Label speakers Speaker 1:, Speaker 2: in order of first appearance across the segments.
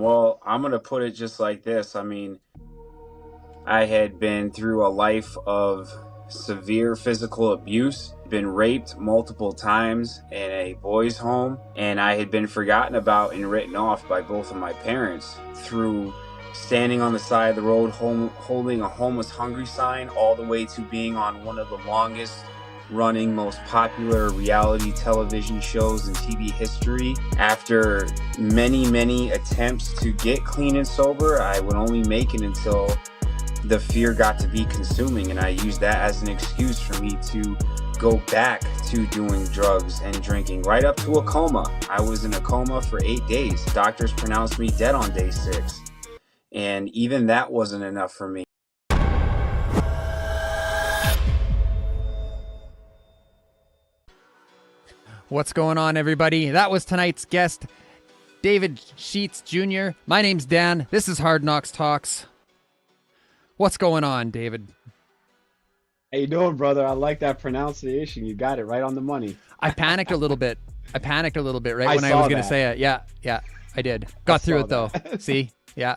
Speaker 1: Well, I'm going to put it just like this. I mean, I had been through a life of severe physical abuse, been raped multiple times in a boys' home, and I had been forgotten about and written off by both of my parents through standing on the side of the road holding a homeless hungry sign, all the way to being on one of the longest running, most popular reality television shows in TV history. After many attempts to get clean and sober, I would only make it until the fear got to be consuming, and I used that as an excuse for me to go back to doing drugs and drinking, right up to a coma. I was in a coma for 8 days. Doctors pronounced me dead on day 6. And even that wasn't enough for me.
Speaker 2: What's going on, everybody? That was tonight's guest, David Scheetz Jr. My name's Dan. This is Hard Knox Talks. What's going on, David?
Speaker 3: How you doing, brother? I like that pronunciation. You got it right on the money.
Speaker 2: I panicked a little bit. right when I was going to say it. Yeah, I did. Got through it, though. See? Yeah.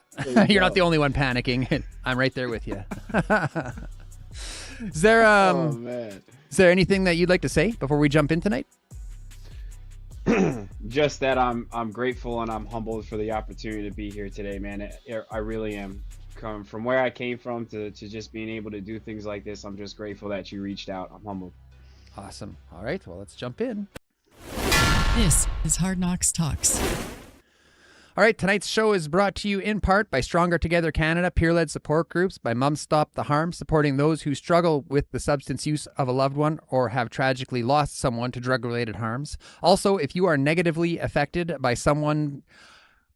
Speaker 2: You're not the only one panicking. I'm right there with you. Is there anything that you'd like to say before we jump in tonight?
Speaker 3: Just that I'm grateful and I'm humbled for the opportunity to be here today, man. I really am. Come from where I came from to just being able to do things like this. I'm just grateful that you reached out. I'm humbled.
Speaker 2: Awesome. All right, well, let's jump in.
Speaker 4: This is Hard Knox Talks.
Speaker 2: All right, tonight's show is brought to you in part by Stronger Together Canada, peer-led support groups, by Mum Stop the Harm, supporting those who struggle with the substance use of a loved one or have tragically lost someone to drug-related harms. Also, if you are negatively affected by someone...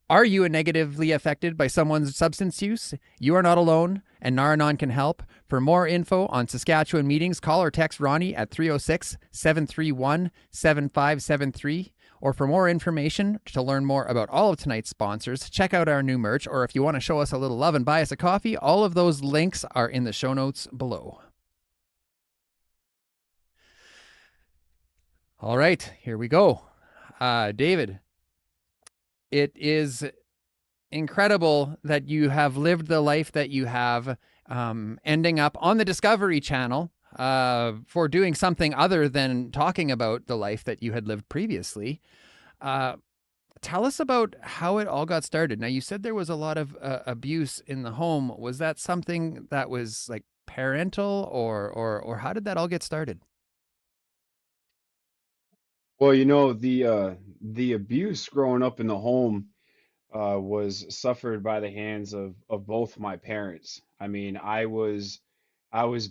Speaker 2: Are you negatively affected by someone's substance use? You are not alone, and Naranon can help. For more info on Saskatchewan meetings, call or text Ronnie at 306-731-7573. Or for more information, to learn more about all of tonight's sponsors, check out our new merch, or if you want to show us a little love and buy us a coffee, all of those links are in the show notes below. All right, here we go. David, it is incredible that you have lived the life that you have, ending up on the Discovery Channel for doing something other than talking about the life that you had lived previously. Tell us about how it all got started. Now, you said there was a lot of abuse in the home. Was that something that was like parental, or how did that all get started?
Speaker 3: Well, the abuse growing up in the home was suffered by the hands of both my parents. I mean, I was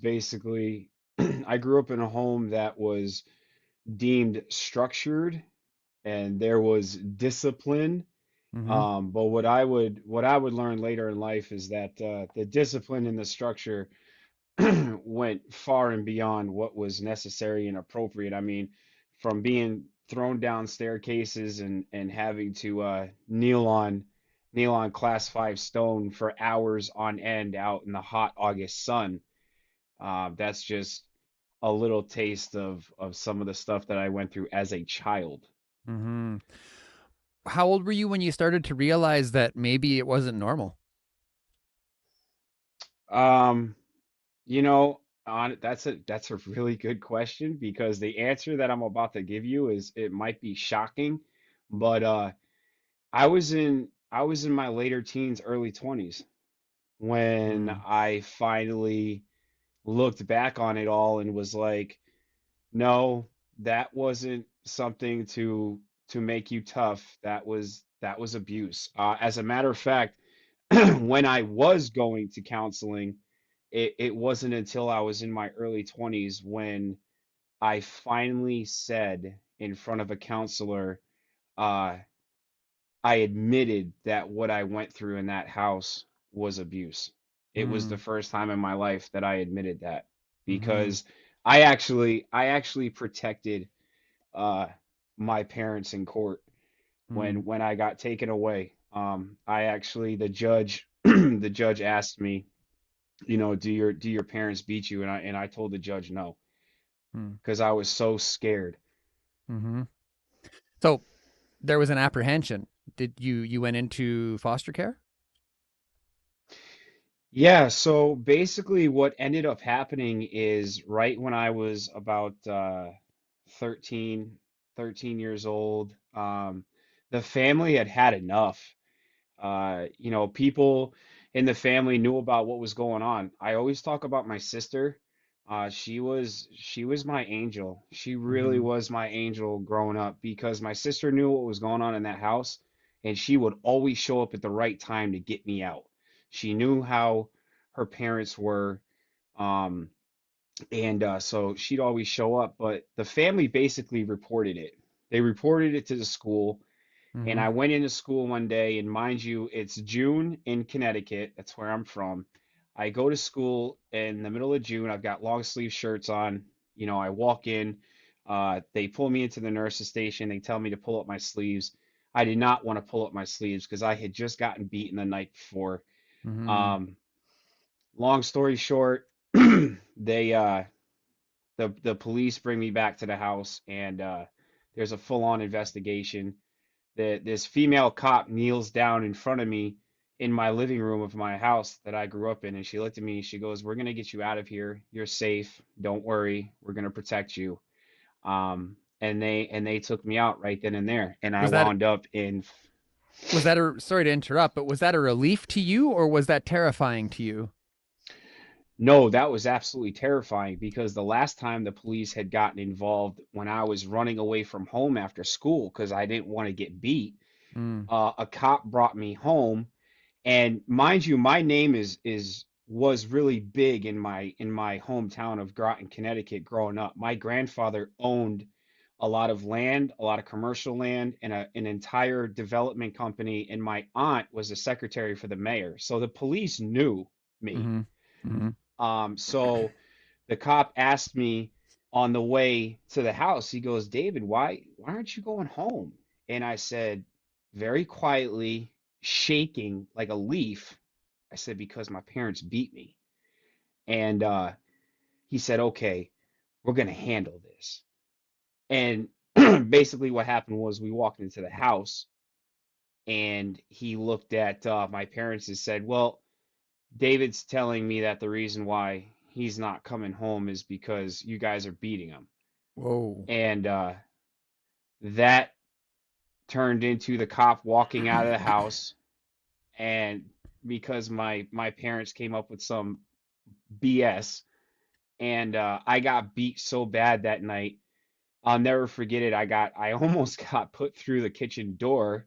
Speaker 3: basically I grew up in a home that was deemed structured and there was discipline.
Speaker 2: Mm-hmm.
Speaker 3: But what I would learn later in life is that the discipline and the structure went far and beyond what was necessary and appropriate. I mean, from being thrown down staircases and having to kneel on class 5 stone for hours on end out in the hot August sun. That's just a little taste of some of the stuff that I went through as a child.
Speaker 2: Mm-hmm. How old were you when you started to realize that maybe it wasn't normal?
Speaker 3: Um, that's a really good question because the answer that I'm about to give you is it might be shocking, but I was in my later teens, early 20s when
Speaker 2: Mm.
Speaker 3: I finally looked back on it all and was like, no, that wasn't something to make you tough. That was abuse. As a matter of fact, when I was going to counseling, it wasn't until I was in my early 20s when I finally said in front of a counselor, uh, I admitted that what I went through in that house was abuse. It was the
Speaker 2: Mm.
Speaker 3: first time in my life that I admitted that
Speaker 2: Mm-hmm.
Speaker 3: because I actually protected uh, my parents in court
Speaker 2: Mm.
Speaker 3: when I got taken away. The judge the judge asked me, do your parents beat you? And I told the judge no
Speaker 2: Mm.
Speaker 3: because I was so scared.
Speaker 2: Mm-hmm. So there was an apprehension did you went into foster care?
Speaker 3: Yeah, so basically what ended up happening is right when I was about 13, 13 years old, the family had had enough. People in the family knew about what was going on. I always talk about my sister. She was my angel. She really
Speaker 2: Mm-hmm.
Speaker 3: was my angel growing up because my sister knew what was going on in that house, and she would always show up at the right time to get me out. She knew how her parents were, um, and so she'd always show up. But the family basically reported it. They reported it to the school, and
Speaker 2: Mm-hmm.
Speaker 3: I went into school one day, and mind you, it's June in Connecticut. That's where I'm from. I go to school in the middle of June. I've got long sleeve shirts on. I walk in. They pull me into the nurse's station. They tell me to pull up my sleeves. I did not want to pull up my sleeves because I had just gotten beaten the night before.
Speaker 2: Mm-hmm.
Speaker 3: Um, Long story short, they the police bring me back to the house, and there's a full-on investigation. This female cop kneels down in front of me in my living room of my house that I grew up in, and she looked at me. She goes, "We're gonna get you out of here. You're safe. Don't worry. We're gonna protect you." And they took me out right then and there, and I
Speaker 2: Was that
Speaker 3: wound up in.
Speaker 2: was that a sorry to interrupt, but was that a relief to you or was that terrifying to you?
Speaker 3: No, that was absolutely terrifying because the last time the police had gotten involved when I was running away from home after school because I didn't want to get beat,
Speaker 2: Mm.
Speaker 3: a cop brought me home. And mind you, my name was really big in my hometown of Groton, Connecticut growing up. My grandfather owned a lot of land, a lot of commercial land, and an entire development company, and my aunt was the secretary for the mayor. So the police knew me.
Speaker 2: Mm-hmm. Mm-hmm.
Speaker 3: So the cop asked me on the way to the house, he goes, "David, why aren't you going home?" And I said, very quietly, shaking like a leaf, I said, "Because my parents beat me." And he said, "Okay, we're gonna handle this." And basically what happened was we walked into the house, and he looked at my parents and said, "Well, David's telling me that the reason why he's not coming home is because you guys are beating him."
Speaker 2: Whoa.
Speaker 3: And that turned into the cop walking out of the house. And because my parents came up with some BS, and I got beat so bad that night, I'll never forget it. I almost got put through the kitchen door,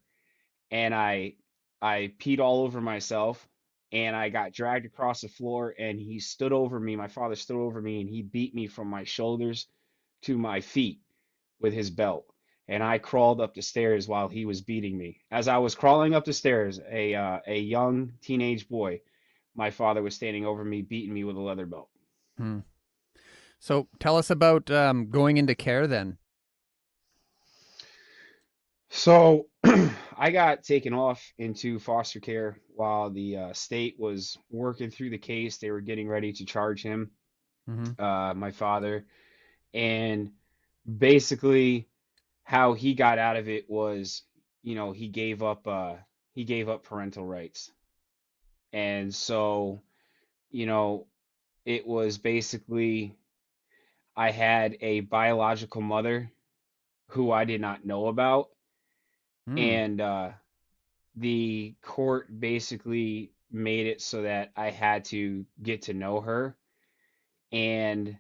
Speaker 3: and I peed all over myself, and I got dragged across the floor, and he stood over me. My father stood over me, and he beat me from my shoulders to my feet with his belt. And I crawled up the stairs while he was beating me. As I was crawling up the stairs, a young teenage boy, my father was standing over me, beating me with a leather belt.
Speaker 2: Hmm. So tell us about going into care then.
Speaker 3: So I got taken off into foster care while the state was working through the case. They were getting ready to charge him,
Speaker 2: Mm-hmm.
Speaker 3: my father, and basically how he got out of it was, he gave up parental rights. And so, you know, it was basically I had a biological mother who I did not know about,
Speaker 2: Mm.
Speaker 3: and the court basically made it so that I had to get to know her. And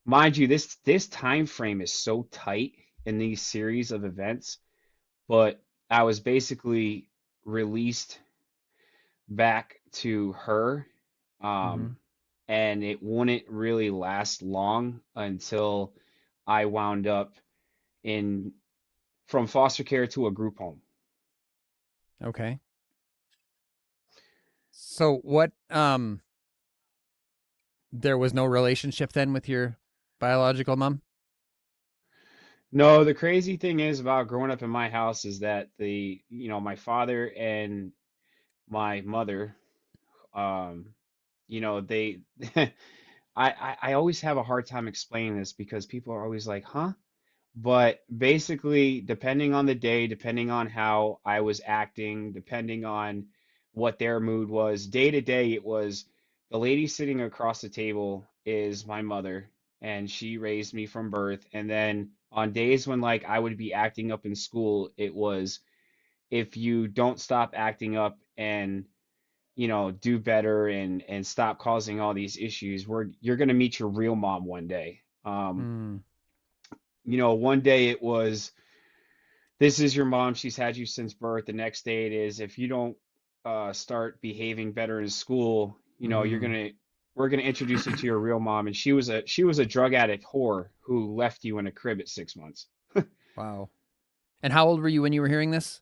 Speaker 3: mind you, this time frame is so tight in these series of events, but I was basically released back to her,
Speaker 2: Mm-hmm.
Speaker 3: um, and it wouldn't really last long until I wound up in from foster care to a group home.
Speaker 2: Okay. So what there was no relationship then with your biological mom?
Speaker 3: No, the crazy thing is about growing up in my house is that my father and my mother, um, they, I always have a hard time explaining this because people are always like, "Huh? But basically, depending on the day, depending on how I was acting, depending on what their mood was, day to day, it was the lady sitting across the table is my mother, and she raised me from birth. And then on days when like I would be acting up in school, it was if you don't stop acting up and do better and stop causing all these issues, you're gonna meet your real mom one day.
Speaker 2: Mm.
Speaker 3: One day it was, this is your mom. She's had you since birth. The next day it is, if you don't start behaving better in school,
Speaker 2: Mm.
Speaker 3: we're gonna introduce you to your real mom. And she was a drug addict whore who left you in a crib at 6 months.
Speaker 2: Wow. And how old were you when you were hearing this?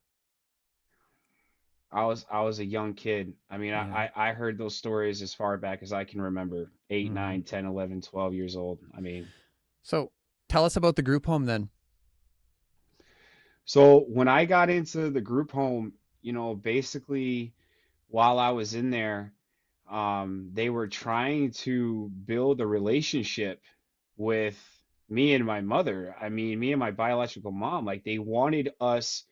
Speaker 3: I was a young kid. I mean,
Speaker 2: Yeah.
Speaker 3: I heard those stories as far back as I can remember. 8,
Speaker 2: Mm-hmm.
Speaker 3: 9, 10, 11, 12 years old. I mean,
Speaker 2: So tell us about the group home then.
Speaker 3: so when I got into the group home, basically while I was in there, they were trying to build a relationship with me and my mother. I mean, me and my biological mom. Like they wanted us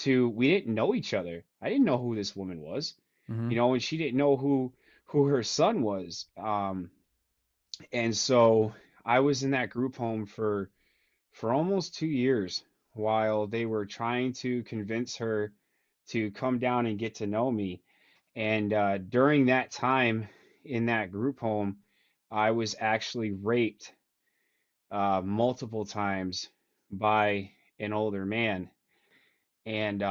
Speaker 3: we didn't know each other. I didn't know who this woman was,
Speaker 2: Mm-hmm.
Speaker 3: and she didn't know who her son was. And so I was in that group home for almost 2 years while they were trying to convince her to come down and get to know me. And during that time in that group home, I was actually raped multiple times by an older man. And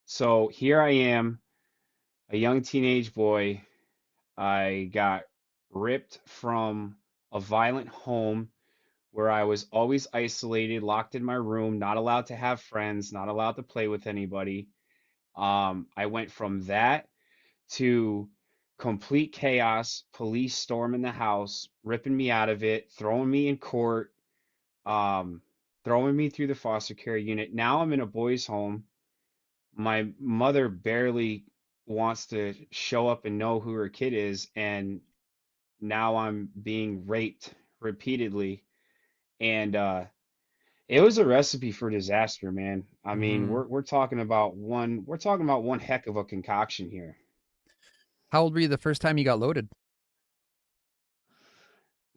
Speaker 3: so here I am, a young teenage boy. I got ripped from a violent home where I was always isolated, locked in my room, not allowed to have friends, not allowed to play with anybody. I went from that to complete chaos, police storming the house, ripping me out of it, throwing me in court, um, throwing me through the foster care unit. Now I'm in a boys' home. My mother barely wants to show up and know who her kid is, and now I'm being raped repeatedly. And it was a recipe for disaster, man. I mean,
Speaker 2: Mm-hmm.
Speaker 3: we're talking about one heck of a concoction here.
Speaker 2: How old were you the first time you got loaded?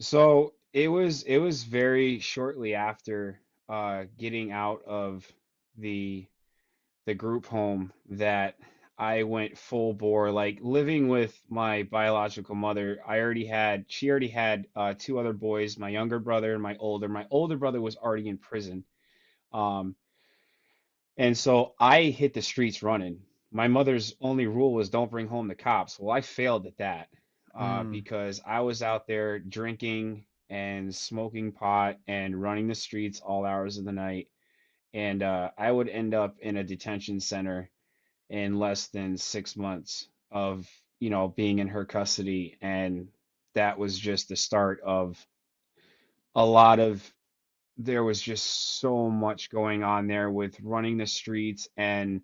Speaker 3: So it was very shortly after getting out of the the group home that I went full bore, like living with my biological mother. She already had two other boys, my younger brother and my older. My older brother was already in prison. Um, and so I hit the streets running. My mother's only rule was don't bring home the cops. Well, I failed at that
Speaker 2: Mm.
Speaker 3: because I was out there drinking and smoking pot and running the streets all hours of the night. And I would end up in a detention center in less than 6 months of, being in her custody. And that was just the start of a lot of, there was just so much going on there with running the streets and,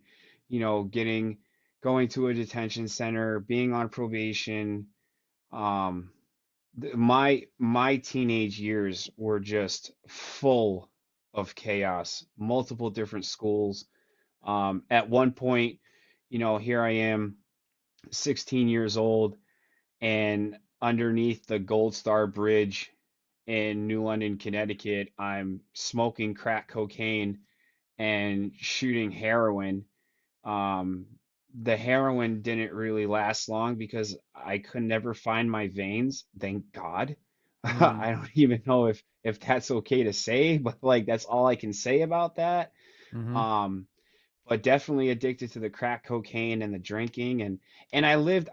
Speaker 3: going to a detention center, being on probation. Um, my teenage years were just full of chaos, multiple different schools. At one point, here I am, 16 years old, and underneath the Gold Star Bridge in New London, Connecticut, I'm smoking crack cocaine and shooting heroin. Um, the heroin didn't really last long because I could never find my veins, thank God.
Speaker 2: Mm.
Speaker 3: I don't even know if that's okay to say, but like that's all I can say about that.
Speaker 2: Mm-hmm.
Speaker 3: Um, but definitely addicted to the crack cocaine and the drinking, and I lived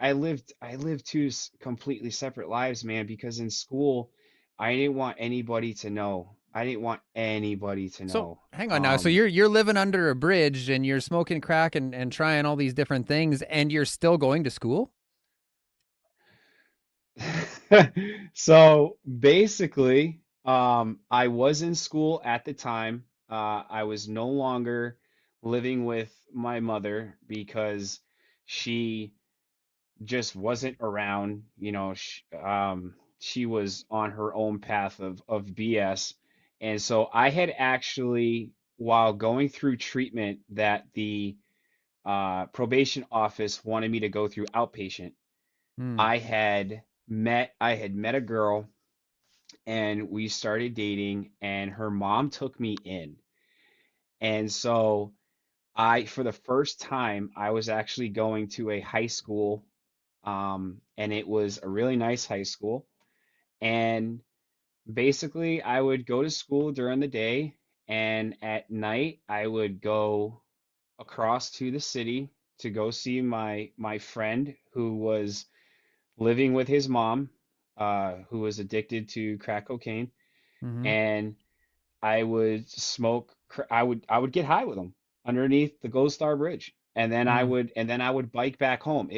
Speaker 3: two completely separate lives, man, because in school I didn't want anybody to know. I didn't want anybody to
Speaker 2: So
Speaker 3: know.
Speaker 2: hang on now. So you're living under a bridge and you're smoking crack and trying all these different things and you're still going to school?
Speaker 3: So basically, I was in school at the time. I was no longer living with my mother because she just wasn't around. She was on her own path of BS. And so I had actually, while going through treatment that the probation office wanted me to go through outpatient,
Speaker 2: Hmm.
Speaker 3: I had met a girl, and we started dating, and her mom took me in. And so for the first time, I was actually going to a high school, and it was a really nice high school. And basically, I would go to school during the day, and at night, I would go across to the city to go see my friend who was living with his mom, who was addicted to crack cocaine,
Speaker 2: Mm-hmm.
Speaker 3: and I would I would get high with him underneath the Gold Star Bridge, and then I
Speaker 2: Mm-hmm.
Speaker 3: would and then I would bike back home.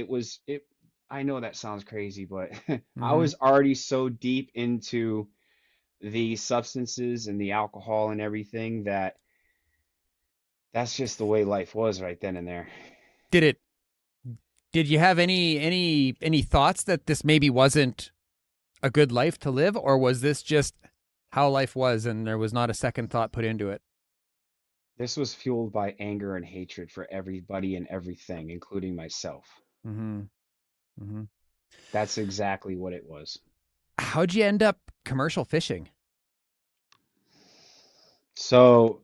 Speaker 3: I know that sounds crazy, but I
Speaker 2: Mm-hmm.
Speaker 3: was already so deep into the substances and the alcohol and everything that that's just the way life was right then and there.
Speaker 2: Did it? Did you have any thoughts that this maybe wasn't a good life to live, or was this just how life was and there was not a second thought put into it?
Speaker 3: This was fueled by anger and hatred for everybody and everything, including myself.
Speaker 2: Mm-hmm. Mm-hmm.
Speaker 3: That's exactly what it was.
Speaker 2: How'd you end up commercial fishing?
Speaker 3: So,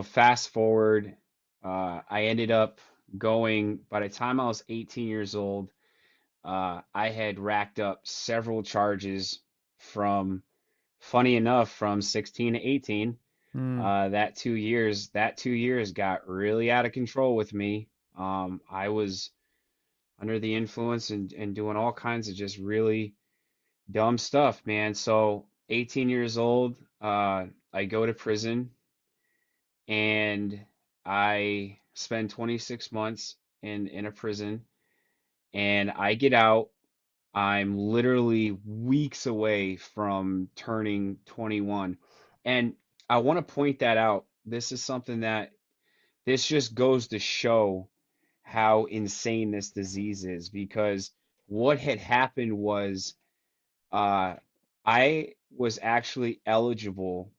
Speaker 3: fast forward, I ended up going, by the time I was 18 years old, I had racked up several charges from, funny enough, from 16 to 18.
Speaker 2: Mm.
Speaker 3: That 2 years got really out of control with me. I was under the influence and doing all kinds of just really dumb stuff, man. So 18 years old, I go to prison, and I spend 26 months in a prison, and I get out. I'm literally weeks away from turning 21. And I want to point that out. This just goes to show how insane this disease is, because what had happened was uh, I was actually eligible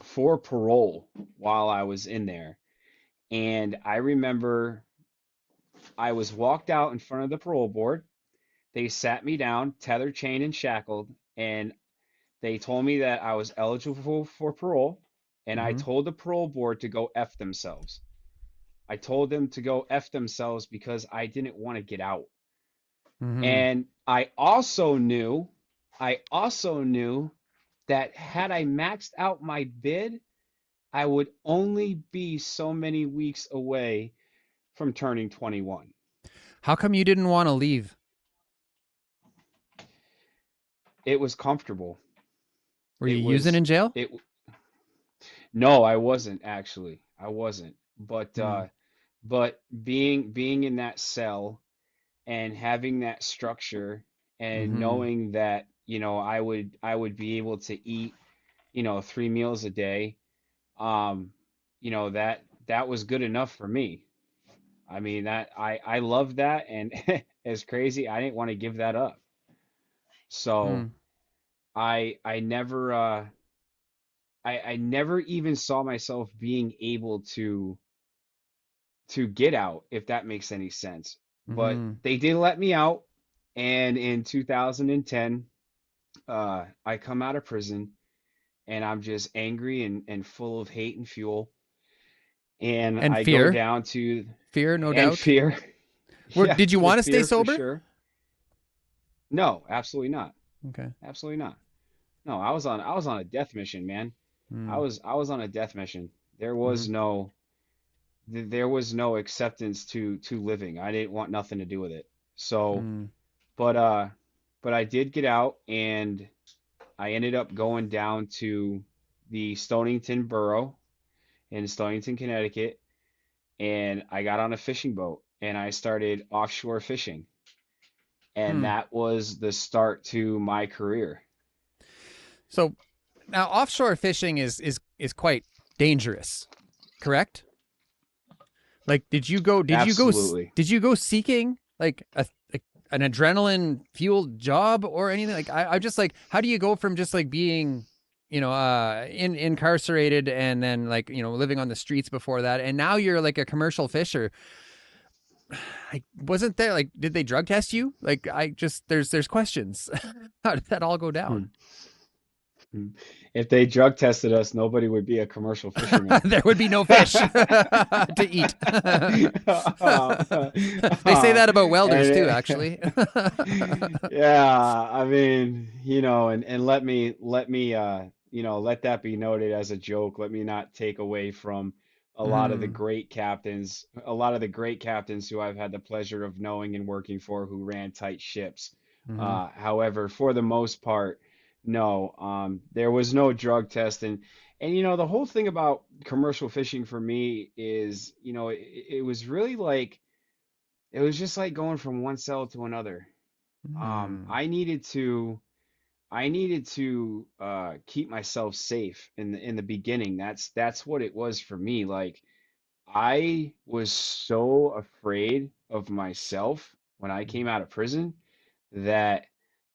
Speaker 3: for parole while I was in there. And I remember I was walked out in front of the parole board. They sat me down, tethered, chained, and shackled, and they told me that I was eligible for parole. And I
Speaker 2: Mm-hmm.
Speaker 3: told the parole board to go F themselves. I told them to go F themselves because I didn't want to get out.
Speaker 2: Mm-hmm.
Speaker 3: And I also knew that had I maxed out my bid, I would only be so many weeks away from turning 21.
Speaker 2: How come you didn't want to leave?
Speaker 3: It was comfortable.
Speaker 2: Were you
Speaker 3: It
Speaker 2: using
Speaker 3: was
Speaker 2: in jail?
Speaker 3: it No, I wasn't actually. I wasn't. But
Speaker 2: Mm.
Speaker 3: being in that cell and having that structure and
Speaker 2: Mm-hmm.
Speaker 3: knowing that, I would be able to eat, 3 meals a day, um, that was good enough for me. I mean, that I love that, and as crazy, I didn't want to give that up. So
Speaker 2: Mm.
Speaker 3: I never I never even saw myself being able to get out, if that makes any sense. But
Speaker 2: Mm-hmm.
Speaker 3: they did let me out, and in 2010, I come out of prison, and I'm just angry and full of hate and fuel. And
Speaker 2: And
Speaker 3: I go
Speaker 2: fear.
Speaker 3: down to
Speaker 2: Fear, no
Speaker 3: and
Speaker 2: doubt.
Speaker 3: fear. Yeah,
Speaker 2: Did you want to stay
Speaker 3: fear for
Speaker 2: sober?
Speaker 3: sure. No, absolutely not.
Speaker 2: Okay.
Speaker 3: Absolutely not. No, I was on a death mission, man. I
Speaker 2: Mm.
Speaker 3: was I was on a death mission. There
Speaker 2: Mm-hmm.
Speaker 3: was no there was no acceptance to living. I didn't want nothing to do with it. So,
Speaker 2: Mm.
Speaker 3: but uh but I did get out, and I ended up going down to the Stonington Borough in Stonington, Connecticut, and I got on a fishing boat, and I started offshore fishing. And
Speaker 2: Hmm.
Speaker 3: that was the start to my career.
Speaker 2: So now offshore fishing is quite dangerous, correct? Like,
Speaker 3: Absolutely.
Speaker 2: did you go seeking like an adrenaline fueled job or anything? Like, I'm just like, how do you go from just like being incarcerated and then like, living on the streets before that. And now you're like a commercial fisher. Like, wasn't there like, did they drug test you? Like, there's questions. How did that all go down?
Speaker 3: If they drug tested us, nobody would be a commercial fisherman.
Speaker 2: There would be no fish to eat. They say that about welders too, actually.
Speaker 3: Yeah, I mean, and let me, let that be noted as a joke. Let me not take away from a lot of the great captains who I've had the pleasure of knowing and working for who ran tight ships. However, for the most part, no, there was no drug test. And the whole thing about commercial fishing for me is, it was really like, it was just like going from one cell to another. I needed to keep myself safe in the beginning. That's what it was for me. Like, I was so afraid of myself when I came out of prison that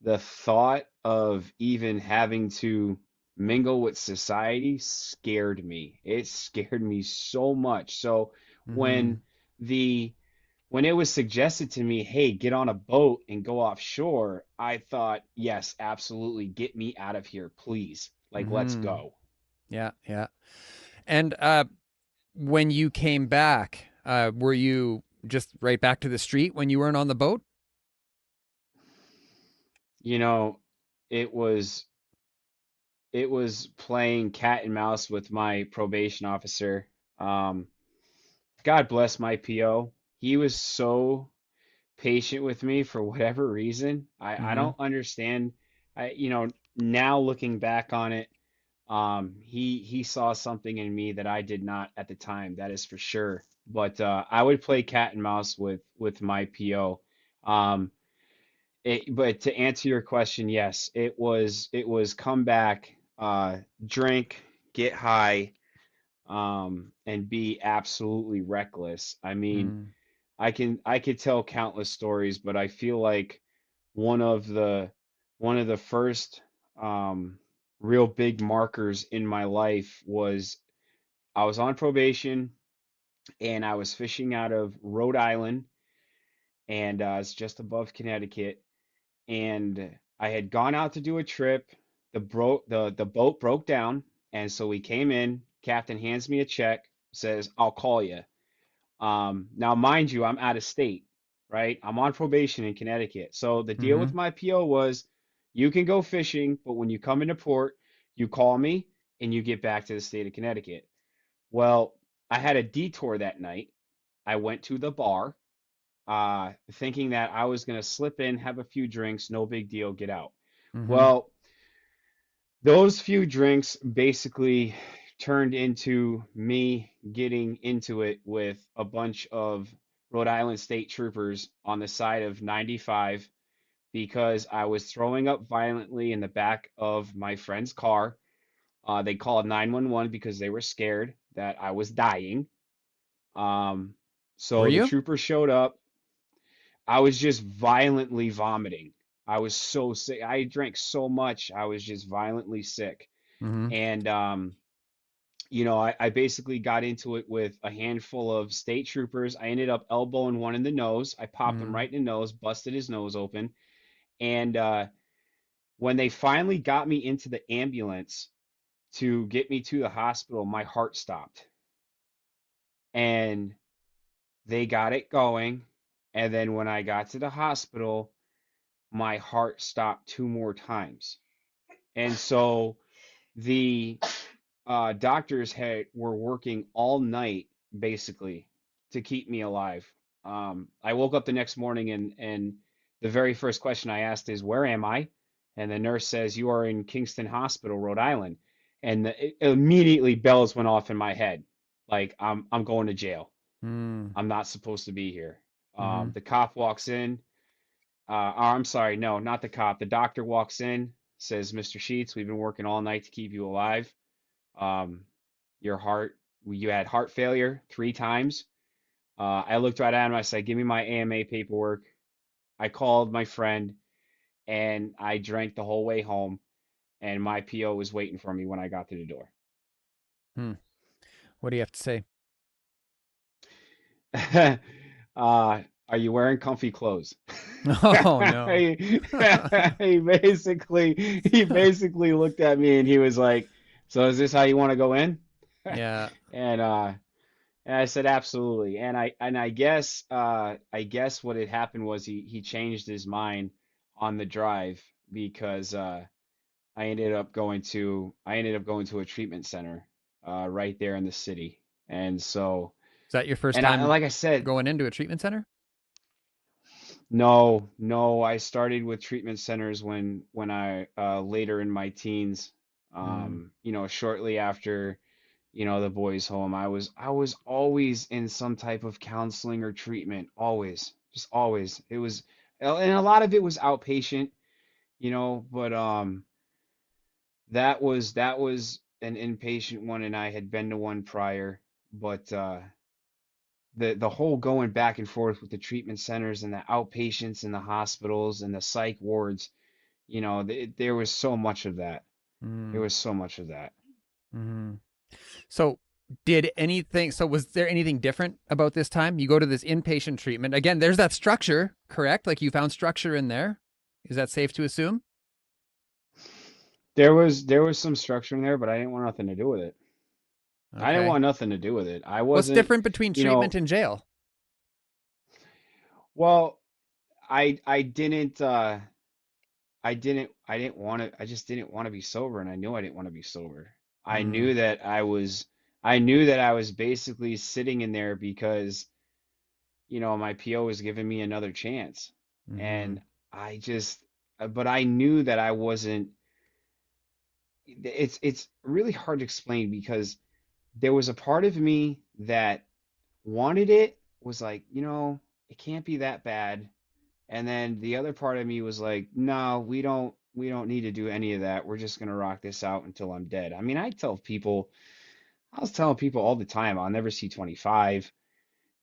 Speaker 3: the thought of even having to mingle with society scared me. It scared me so much. So when it was suggested to me, hey, get on a boat and go offshore, I thought, yes, absolutely, get me out of here, please. Like, let's go.
Speaker 2: Yeah, yeah. And when you came back, were you just right back to the street when you weren't on the boat?
Speaker 3: It was playing cat and mouse with my probation officer. God bless my PO. He was so patient with me for whatever reason. I don't understand. Now looking back on it, he saw something in me that I did not at the time, that is for sure. But I would play cat and mouse with my PO. But to answer your question, yes, it was come back, drink, get high, and be absolutely reckless. I mean, I could tell countless stories, but I feel like one of the first real big markers in my life was I was on probation and I was fishing out of Rhode Island, and it's just above Connecticut. And I had gone out to do a trip. The boat broke down, and so we came in. Captain hands me a check, says, "I'll call you." Now, mind you, I'm out of state, right? I'm on probation in Connecticut. So the deal with my PO was, you can go fishing, but when you come into port, you call me and you get back to the state of Connecticut. Well, I had a detour that night. I went to the bar, thinking that I was going to slip in, have a few drinks, no big deal, get out. Well, those few drinks basically turned into me getting into it with a bunch of Rhode Island state troopers on the side of 95 because I was throwing up violently in the back of my friend's car. They called 911 because they were scared that I was dying. So the troopers showed up. I was just violently vomiting. I was so sick. I drank so much. I was just violently sick. And, I basically got into it with a handful of state troopers. I ended up elbowing one in the nose. I popped him right in the nose, busted his nose open. And when they finally got me into the ambulance to get me to the hospital, my heart stopped. And they got it going. And then when I got to the hospital, my heart stopped 2 more times. And so the doctors were working all night basically to keep me alive. I woke up the next morning and the very first question I asked is, "Where am I?" And the nurse says, "You are in Kingston Hospital, Rhode Island." And immediately bells went off in my head. Like, I'm going to jail. I'm not supposed to be here. The cop walks in. I'm sorry, no, not the cop. The doctor walks in, says, "Mr. Scheetz, we've been working all night to keep you alive. You had heart failure 3 times." I looked right at him. I said, "Give me my AMA paperwork." I called my friend and I drank the whole way home. and my PO was waiting for me when I got through the door.
Speaker 2: What do you have to say?
Speaker 3: Are you wearing comfy clothes?
Speaker 2: Oh no.
Speaker 3: He basically looked at me and he was like, "So is this how you want to go in?"
Speaker 2: Yeah.
Speaker 3: And I said, "Absolutely." And I guess what had happened was he changed his mind on the drive because I ended up going to a treatment center right there in the city. And so
Speaker 2: Is that your first
Speaker 3: and
Speaker 2: time
Speaker 3: like I said,
Speaker 2: going into a treatment center?
Speaker 3: no, I started with treatment centers when I later in my teens,
Speaker 2: Mm.
Speaker 3: shortly after, the boys' home. I was always in some type of counseling or treatment, always, just always. And a lot of it was outpatient, but that was an inpatient one, and I had been to one prior, but the whole going back and forth with the treatment centers and the outpatients and the hospitals and the psych wards, there was so much of that. There
Speaker 2: Mm.
Speaker 3: was so much of that.
Speaker 2: Mm. So was there anything different about this time? You go to this inpatient treatment. Again, there's that structure, correct? Like you found structure in there. Is that safe to assume?
Speaker 3: There was some structure in there, but I didn't want nothing to do with it. I didn't
Speaker 2: Okay.
Speaker 3: want nothing to do with it. I
Speaker 2: What's
Speaker 3: wasn't,
Speaker 2: different between
Speaker 3: you
Speaker 2: treatment
Speaker 3: know,
Speaker 2: and jail?
Speaker 3: well, I didn't want to, I just didn't want to be sober, and I knew I didn't want to be sober. I
Speaker 2: Mm.
Speaker 3: knew that I knew that I was basically sitting in there because, my PO was giving me another chance.
Speaker 2: Mm-hmm.
Speaker 3: And but I knew that I wasn't, it's really hard to explain because there was a part of me that wanted it, was like, it can't be that bad. And then the other part of me was like, no, we don't need to do any of that. We're just gonna rock this out until I'm dead. I mean, I was telling people all the time, I'll never see 25,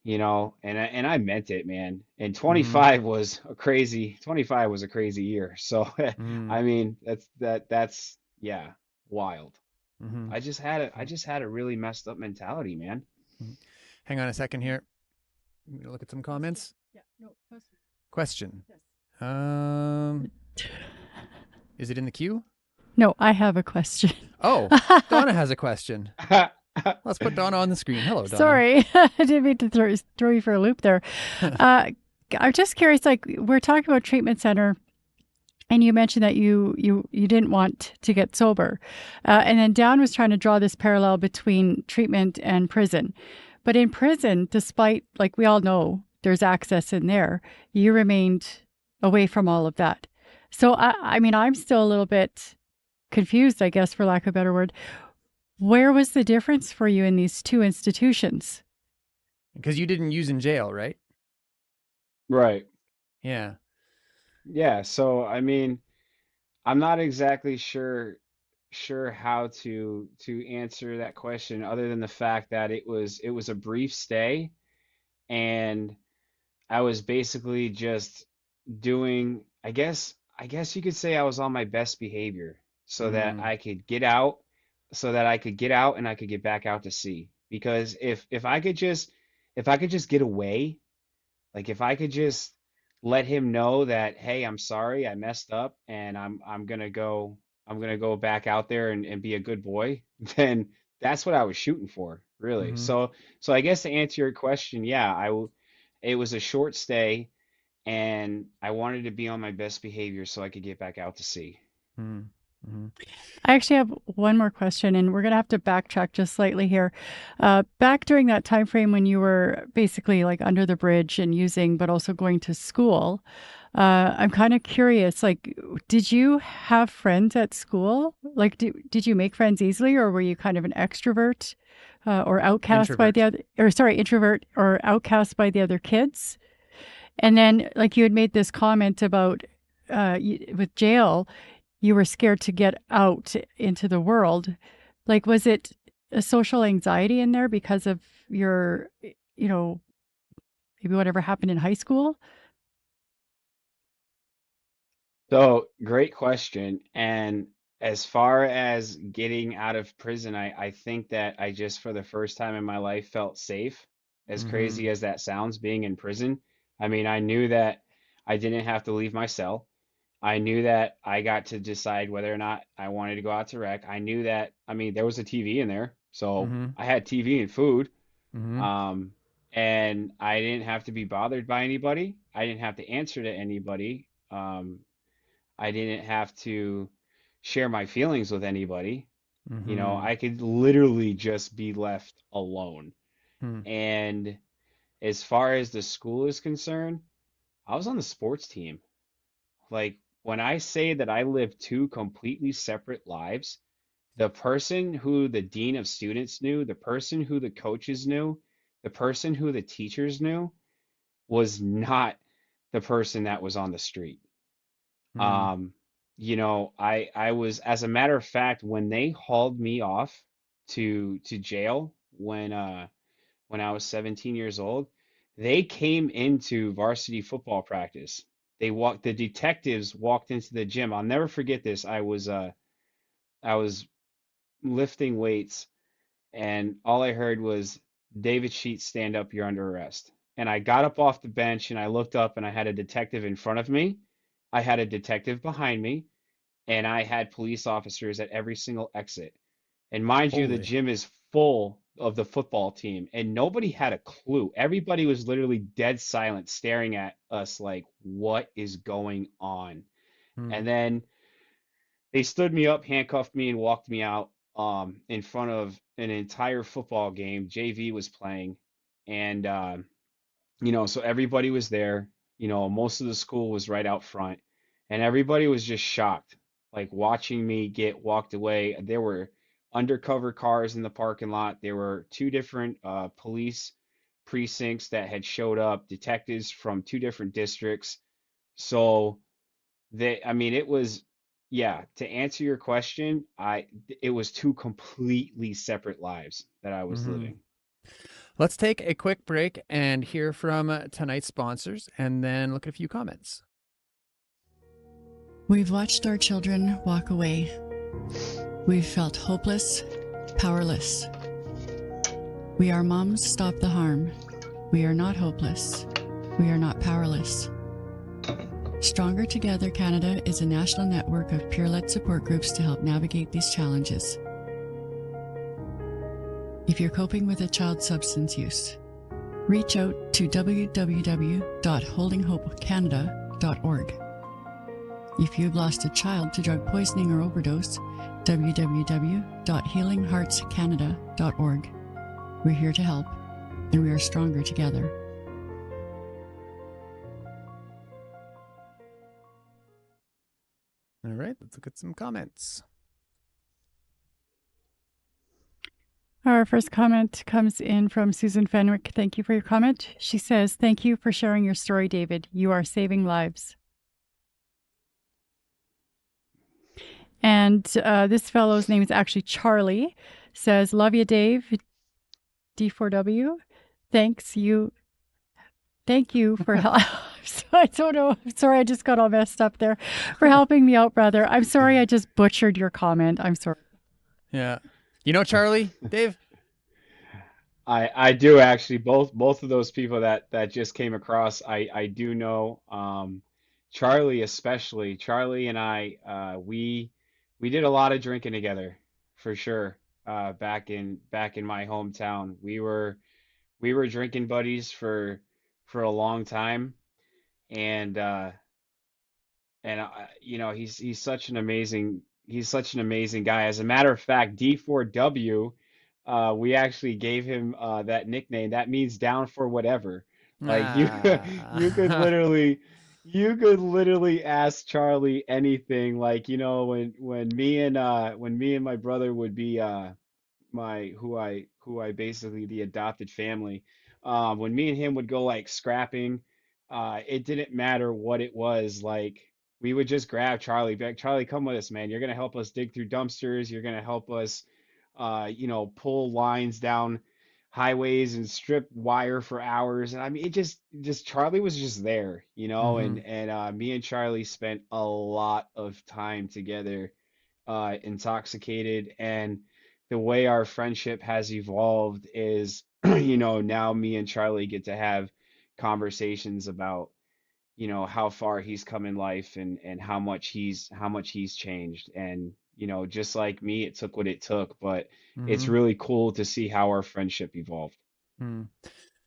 Speaker 3: and I meant it, man. And
Speaker 2: Mm-hmm.
Speaker 3: 25 was a crazy year. So
Speaker 2: Mm-hmm.
Speaker 3: I mean, that's yeah, wild.
Speaker 2: Mm-hmm.
Speaker 3: I just had a really messed up mentality, man.
Speaker 2: Hang on a second here. I'm gonna look at some comments.
Speaker 4: Yeah, no,
Speaker 2: Question.
Speaker 4: yes.
Speaker 2: Is it in the queue?
Speaker 4: No, I have a question.
Speaker 2: Oh, Donna has a question. Let's put Donna on the screen. Hello, Donna.
Speaker 4: Sorry, I didn't mean to throw you for a loop there. I'm just curious. Like we're talking about treatment center, and you mentioned that you didn't want to get sober, and then Dan was trying to draw this parallel between treatment and prison. But in prison, despite like we all know there's access in there, you remained away from all of that. So I mean, I'm still a little bit confused, I guess, for lack of a better word. Where was the difference for you in these two institutions?
Speaker 2: Because you didn't use in jail, right?
Speaker 3: Right.
Speaker 2: Yeah.
Speaker 3: Yeah, so I mean, I'm not exactly sure how to answer that question other than the fact that it was a brief stay, and I was basically just doing, I guess you could say I was on my best behavior so that
Speaker 2: Mm.
Speaker 3: I could get out, and I could get back out to sea. Because if I could just get away, like if I could just let him know that, hey, I'm sorry, I messed up, and I'm gonna go back out there and be a good boy, then that's what I was shooting for, really.
Speaker 2: Mm-hmm.
Speaker 3: So I guess to answer your question, yeah, it was a short stay, and I wanted to be on my best behavior so I could get back out to sea.
Speaker 2: Mm-hmm.
Speaker 4: I actually have one more question, and we're going to have to backtrack just slightly here. Back during that time frame when you were basically like under the bridge and using, but also going to school, I'm kind of curious. Like, did you have friends at school? Like, did you make friends easily, or were you kind of an extrovert, or outcast by the
Speaker 2: Introvert.
Speaker 4: other, or sorry, introvert or outcast by the other kids? And then, like, you had made this comment about with jail, you were scared to get out into the world. Like, was it a social anxiety in there because of your, you know, maybe whatever happened in high school?
Speaker 3: So great question. And As far as getting out of prison, I think that I just, for the first time in my life, felt safe. As
Speaker 2: Mm-hmm.
Speaker 3: crazy as that sounds, being in prison. I mean, I knew that I didn't have to leave my cell. I knew that I got to decide whether or not I wanted to go out to rec. I knew that, I mean, there was a TV in there, so
Speaker 2: Mm-hmm.
Speaker 3: I had TV and food.
Speaker 2: Mm-hmm.
Speaker 3: Um, and I didn't have to be bothered by anybody. I didn't have to answer to anybody. I didn't have to share my feelings with anybody. You know,
Speaker 2: Mm-hmm.
Speaker 3: I could literally just be left alone.
Speaker 2: Mm-hmm.
Speaker 3: And as far as the school is concerned, I was on the sports team. Like, when I say that I lived two completely separate lives, the person who the dean of students knew, the person who the coaches knew, the person who the teachers knew was not the person that was on the street.
Speaker 2: Mm-hmm.
Speaker 3: Um, you know, I was, as a matter of fact, when they hauled me off to jail when I was 17 years old, they came into varsity football practice. The detectives walked into the gym. I'll never forget this. I was lifting weights, and all I heard was, "David Scheetz, stand up, you're under arrest." And I got up off the bench and I looked up and I had a detective in front of me. I had a detective behind me, and I had police officers at every single exit. And mind you, the
Speaker 2: Holy.
Speaker 3: gym is full of the football team, and nobody had a clue. Everybody was literally dead silent, staring at us like, what is going on?
Speaker 2: Mm-hmm.
Speaker 3: And then they stood me up, handcuffed me, and walked me out in front of an entire football game. JV was playing, and you know, so everybody was there. You know, most of the school was right out front, and everybody was just shocked, like watching me get walked away. There were undercover cars in the parking lot. There were two different police precincts that had showed up, detectives from two different districts. So I mean, it was, yeah, to answer your question, it was two completely separate lives that I was
Speaker 2: Mm-hmm.
Speaker 3: living.
Speaker 2: Let's take a quick break and hear from tonight's sponsors and then look at a few comments.
Speaker 5: We've watched our children walk away. We've felt hopeless, powerless. We are Moms Stop the Harm. We are not hopeless. We are not powerless. Stronger Together Canada is a national network of peer-led support groups to help navigate these challenges. If you're coping with a child's substance use, reach out to www.holdinghopecanada.org. If you've lost a child to drug poisoning or overdose, www.healingheartscanada.org. We're here to help, and we are stronger together.
Speaker 2: All right, let's look at some comments.
Speaker 4: Our first comment comes in from Susan Fenwick. Thank you for your comment. She says, "Thank you for sharing your story, David. You are saving lives." And this fellow's name is actually Charlie. Says, "Love you, Dave. D4W. Thank you for help." I don't know. I'm sorry, I just got all messed up there. For helping me out, brother. I'm sorry, I just butchered your comment. I'm sorry.
Speaker 2: Yeah. You know Charlie, Dave?
Speaker 3: I do actually, both of those people that just came across, I do know. Charlie especially. Charlie and I, we did a lot of drinking together, for sure. Back in my hometown, we were drinking buddies for a long time, and you know, he's such an amazing guy. As a matter of fact, D4W, we actually gave him that nickname. That means down for whatever. Like, you could
Speaker 2: Ah.
Speaker 3: literally ask Charlie anything. Like, you know, when me and my brother would be my who I basically, the adopted family. When me and him would go like scrapping, it didn't matter what it was. Like, we would just grab Charlie, be like, "Charlie, come with us, man. You're gonna help us dig through dumpsters. You're gonna help us, you know, pull lines down highways and strip wire for hours." And I mean, it just Charlie was just there, you know.
Speaker 2: Mm-hmm.
Speaker 3: And me and Charlie spent a lot of time together intoxicated. And the way our friendship has evolved is, now me and Charlie get to have conversations about, how far he's come in life, and how much he's changed. And, just like me, it took what it took, but it's
Speaker 2: Mm-hmm.
Speaker 3: really cool to see how our friendship evolved.
Speaker 2: Mm.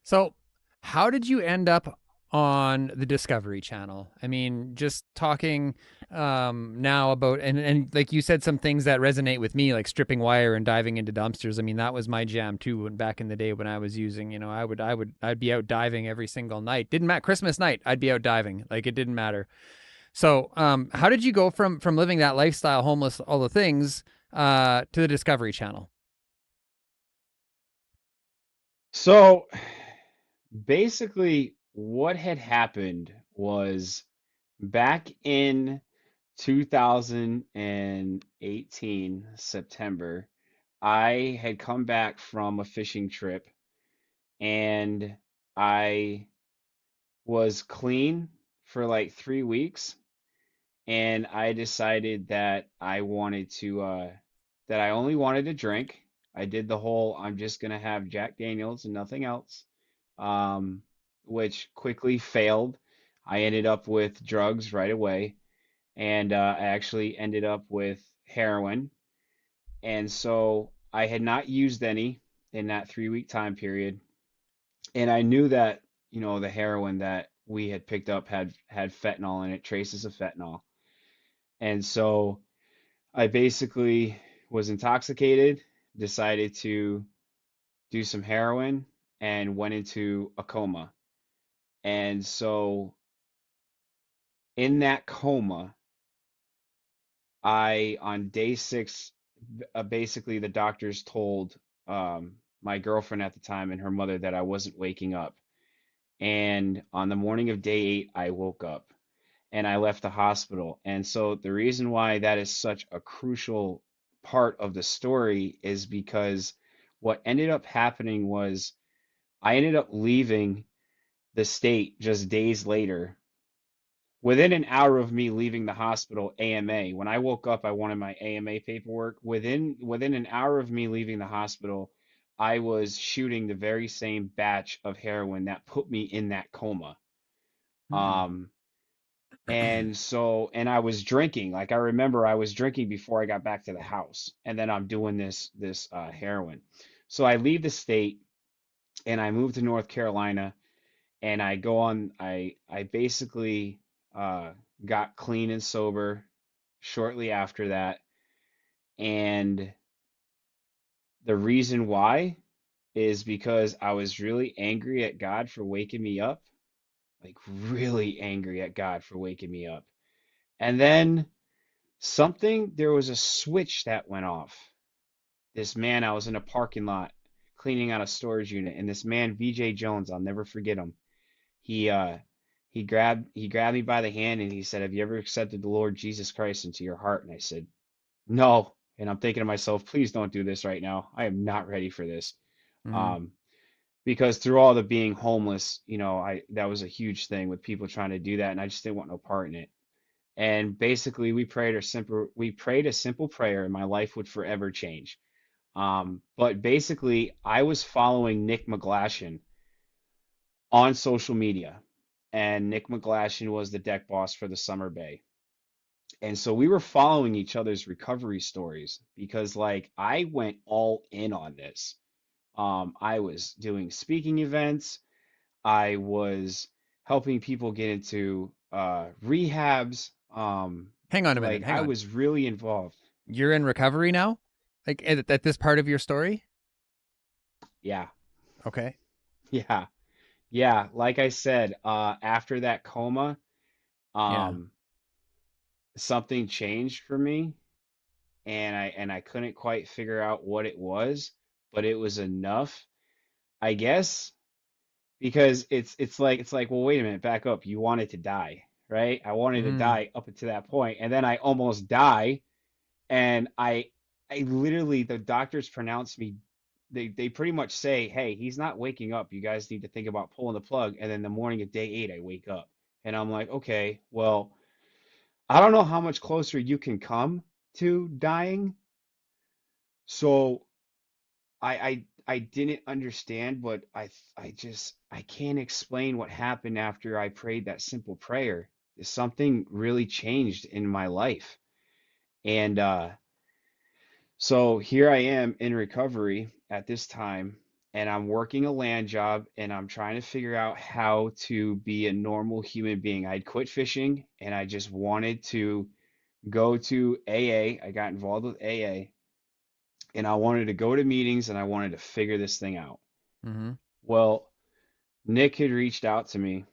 Speaker 2: So, how did you end up on the Discovery Channel? I mean, just talking now about and like you said, some things that resonate with me, like stripping wire and diving into dumpsters. I mean, that was my jam too. When back in the day when I was using, I'd be out diving every single night. Didn't matter, Christmas night, I'd be out diving. Like it didn't matter. So, how did you go from living that lifestyle, homeless, all the things, to the Discovery Channel?
Speaker 3: So basically, what had happened was back in 2018, September, I had come back from a fishing trip, and I was clean for like 3 weeks, and I decided that that I only wanted to drink. I did the whole I'm just gonna have Jack Daniels and nothing else, um, which quickly failed. I ended up with drugs right away, and I actually ended up with heroin. And so I had not used any in that 3 week time period. And I knew that, the heroin that we had picked up had fentanyl in it, traces of fentanyl. And so I basically was intoxicated, decided to do some heroin, and went into a coma. And so in that coma, on day 6, basically the doctors told my girlfriend at the time and her mother that I wasn't waking up. And on the morning of day 8, I woke up and I left the hospital. And so the reason why that is such a crucial part of the story is because what ended up happening was I ended up leaving the state just days later. Within an hour of me leaving the hospital, AMA, when I woke up, I wanted my AMA paperwork. Within an hour of me leaving the hospital, I was shooting the very same batch of heroin that put me in that coma.
Speaker 2: Mm.
Speaker 3: Um, and I was drinking. Like I remember I was drinking before I got back to the house, and then I'm doing this heroin. So I leave the state and I move to North Carolina, and I basically uh, got clean and sober shortly after that. And the reason why is because I was really angry at God for waking me up, like really angry at God for waking me up. And then there was a switch that went off. I was in a parking lot cleaning out a storage unit, and this man, VJ Jones, I'll never forget him. He uh he grabbed me by the hand and he said, "Have you ever accepted the Lord Jesus Christ into your heart?" And I said, "No." And I'm thinking to myself, please don't do this right now. I am not ready for this.
Speaker 2: Mm.
Speaker 3: Um, because through all the being homeless, I that was a huge thing with people trying to do that, and I just didn't want no part in it. And basically, we prayed a simple prayer, and my life would forever change. But basically, I was following Nick McGlashan on social media, and Nick McGlashan was the deck boss for the Summer Bay. And so we were following each other's recovery stories because, like, I went all in on this. I was doing speaking events. I was helping people get into rehabs.
Speaker 2: Hang on a minute.
Speaker 3: Like,
Speaker 2: Hang
Speaker 3: I
Speaker 2: on.
Speaker 3: was really involved.
Speaker 2: You're in recovery now? Like at this part of your story?
Speaker 3: Yeah,
Speaker 2: Okay.
Speaker 3: yeah, yeah. Like I said, after that coma,
Speaker 2: Yeah.
Speaker 3: um, something changed for me, and I couldn't quite figure out what it was, but it was enough, I guess, because it's like, well, wait a minute, back up. You wanted to die, right? I wanted to
Speaker 2: Mm.
Speaker 3: die up until that point, and then I almost die, and I literally, the doctors pronounced me. They pretty much say, "Hey, he's not waking up. You guys need to think about pulling the plug." And then the morning of day 8, I wake up, and I'm like, okay, well, I don't know how much closer you can come to dying. So I didn't understand, but I can't explain what happened after I prayed that simple prayer. Something really changed in my life. And so here I am in recovery at this time, and I'm working a land job, and I'm trying to figure out how to be a normal human being. I'd quit fishing, and I just wanted to go to AA. I got involved with AA, and I wanted to go to meetings, and I wanted to figure this thing out.
Speaker 2: Mm-hmm.
Speaker 3: Well, Nick had reached out to me.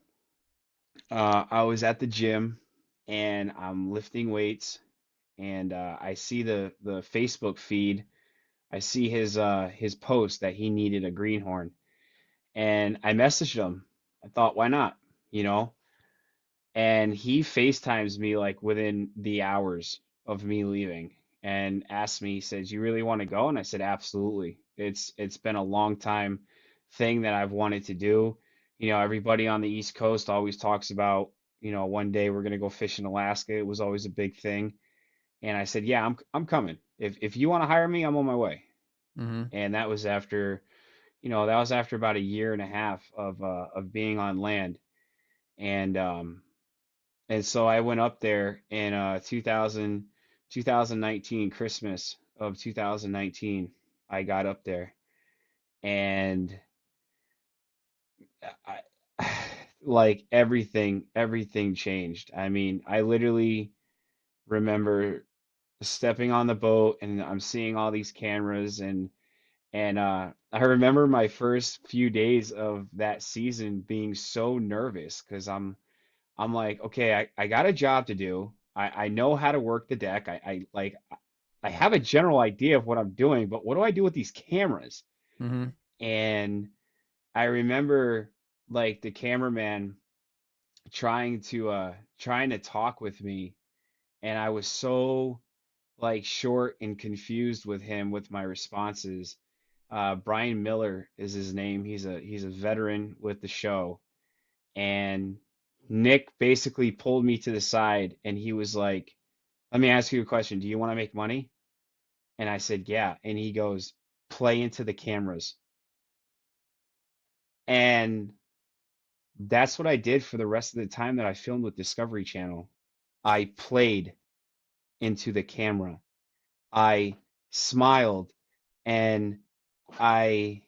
Speaker 3: I was at the gym, and I'm lifting weights, and I see the Facebook feed. I see his post that he needed a greenhorn, and I messaged him. I thought, why not? You know? And he FaceTimes me like within the hours of me leaving and asked me, he said, "You really want to go?" And I said, "Absolutely. It's been a long time thing that I've wanted to do. You know, everybody on the East Coast always talks about, you know, one day we're gonna go fish in Alaska. It was always a big thing." And I said, "Yeah, I'm coming. If you want to hire me, I'm on my way."
Speaker 2: Mm-hmm.
Speaker 3: And that was after, you know, that was after about a year and a half of being on land. And and so I went up there in 2019, Christmas of 2019. I got up there, and I, like everything changed. I mean, I literally remember stepping on the boat, and I'm seeing all these cameras, and I remember my first few days of that season being so nervous because I'm like, okay, I got a job to do. I know how to work the deck. I have a general idea of what I'm doing, but what do I do with these cameras?
Speaker 2: Mm-hmm.
Speaker 3: And I remember like the cameraman trying to talk with me, and I was so like short and confused with him with my responses. Brian Miller is his name. He's a veteran with the show. And Nick basically pulled me to the side and he was like, "Let me ask you a question. Do you want to make money?" And I said, "Yeah." And he goes, "Play into the cameras." And that's what I did for the rest of the time that I filmed with Discovery Channel. I played into the camera. I smiled and I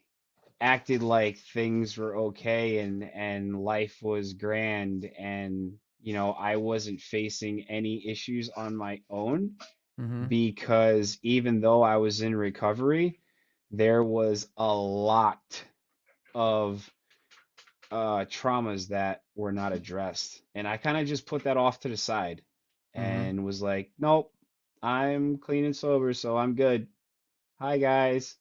Speaker 3: acted like things were okay and life was grand, and you know, I wasn't facing any issues on my own,
Speaker 2: Mm-hmm.
Speaker 3: because even though I was in recovery, there was a lot of traumas that were not addressed, and I kind of just put that off to the side
Speaker 2: Mm-hmm.
Speaker 3: and was like, nope, I'm clean and sober, so I'm good. Hi guys.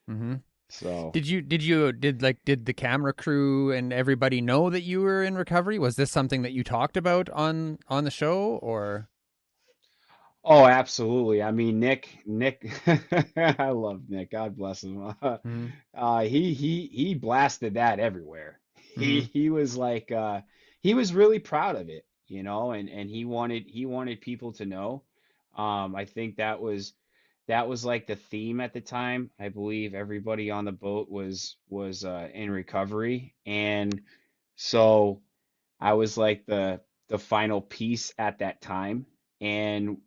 Speaker 2: Mm-hmm.
Speaker 3: So
Speaker 2: Did the camera crew and everybody know that you were in recovery? Was this something that you talked about on the show, or?
Speaker 3: oh, absolutely. I mean, Nick, I love Nick. God bless him.
Speaker 2: Mm-hmm.
Speaker 3: He blasted that everywhere. He
Speaker 2: Mm-hmm.
Speaker 3: he was like, he was really proud of it, you know, and he wanted people to know. I think that was like the theme at the time. I believe everybody on the boat was in recovery, and so I was like the final piece at that time, and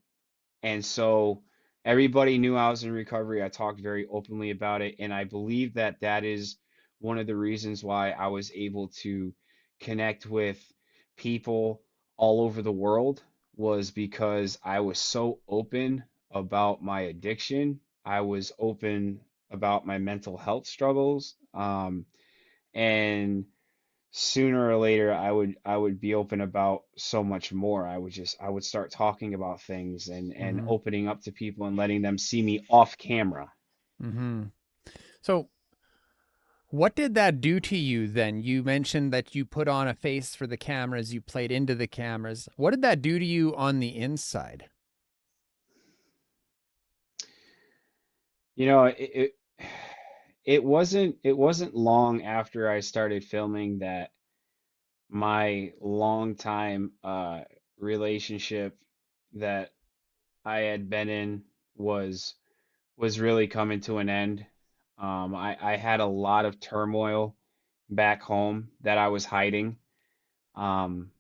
Speaker 3: and so everybody knew I was in recovery. I talked very openly about it. And I believe that that is one of the reasons why I was able to connect with people all over the world, was because I was so open about my addiction. I was open about my mental health struggles. And sooner or later I would be open about so much more. I would start talking about things and
Speaker 2: Mm-hmm.
Speaker 3: opening up to people and letting them see me off camera.
Speaker 2: Mm-hmm. So, what did that do to you then? You mentioned that you put on a face for the cameras, you played into the cameras. What did that do to you on the inside?
Speaker 3: You know, it wasn't long after I started filming that my longtime relationship that I had been in was really coming to an end. I had a lot of turmoil back home that I was hiding. Um,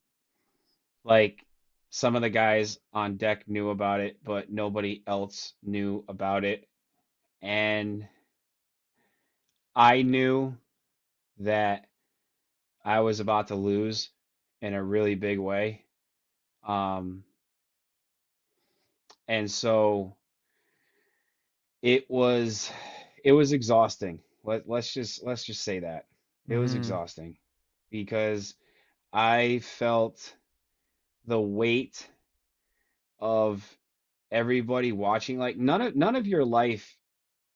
Speaker 3: like some of the guys on deck knew about it, but nobody else knew about it. And I knew that I was about to lose in a really big way. Um, and so it was exhausting. Let's just say that. It was
Speaker 2: Mm-hmm.
Speaker 3: exhausting because I felt the weight of everybody watching. Like none of your life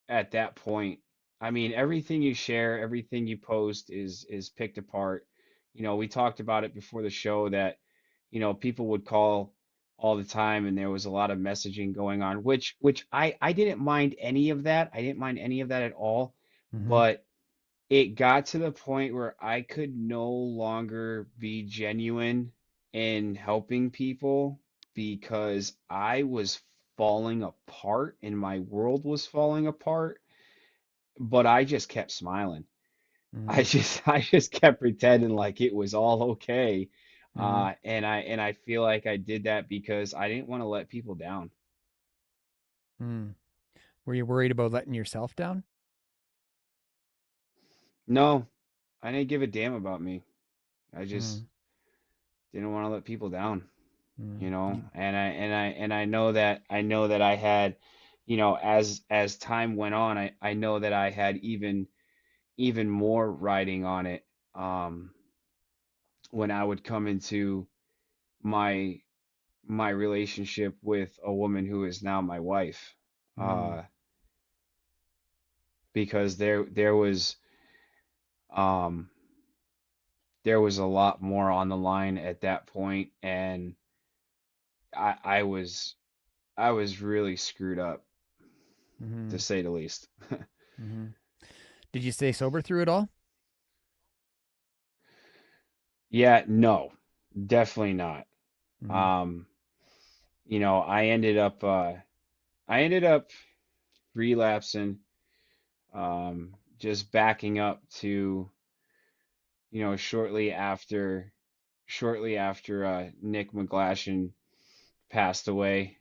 Speaker 3: at that point. I mean, everything you share, everything you post is picked apart. We talked about it before the show that, people would call all the time and there was a lot of messaging going on, which I didn't mind any of that. I didn't mind any of that at all.
Speaker 2: Mm-hmm.
Speaker 3: But it got to the point where I could no longer be genuine in helping people because I was falling apart and my world was falling apart, but I just kept smiling. I
Speaker 2: Mm-hmm.
Speaker 3: just I just kept pretending like it was all okay.
Speaker 2: Mm-hmm.
Speaker 3: And I feel like I did that because I didn't want to let people down.
Speaker 2: Mm. Were you worried about letting yourself down?
Speaker 3: No, I didn't give a damn about me. I just
Speaker 2: Mm.
Speaker 3: didn't want to let people down.
Speaker 2: Mm.
Speaker 3: And I know that I had, as time went on, I know that I had even more riding on it, um when I would come into my relationship with a woman who is now my wife,
Speaker 2: Mm.
Speaker 3: uh because um there was a lot more on the line at that point, and I was really screwed up,
Speaker 2: Mm-hmm.
Speaker 3: to say the least.
Speaker 2: Mm-hmm. Did you stay sober through it all?
Speaker 3: Yeah, no, definitely not.
Speaker 2: Mm-hmm.
Speaker 3: Um, I ended up relapsing, just backing up to, shortly after Nick McGlashan passed away,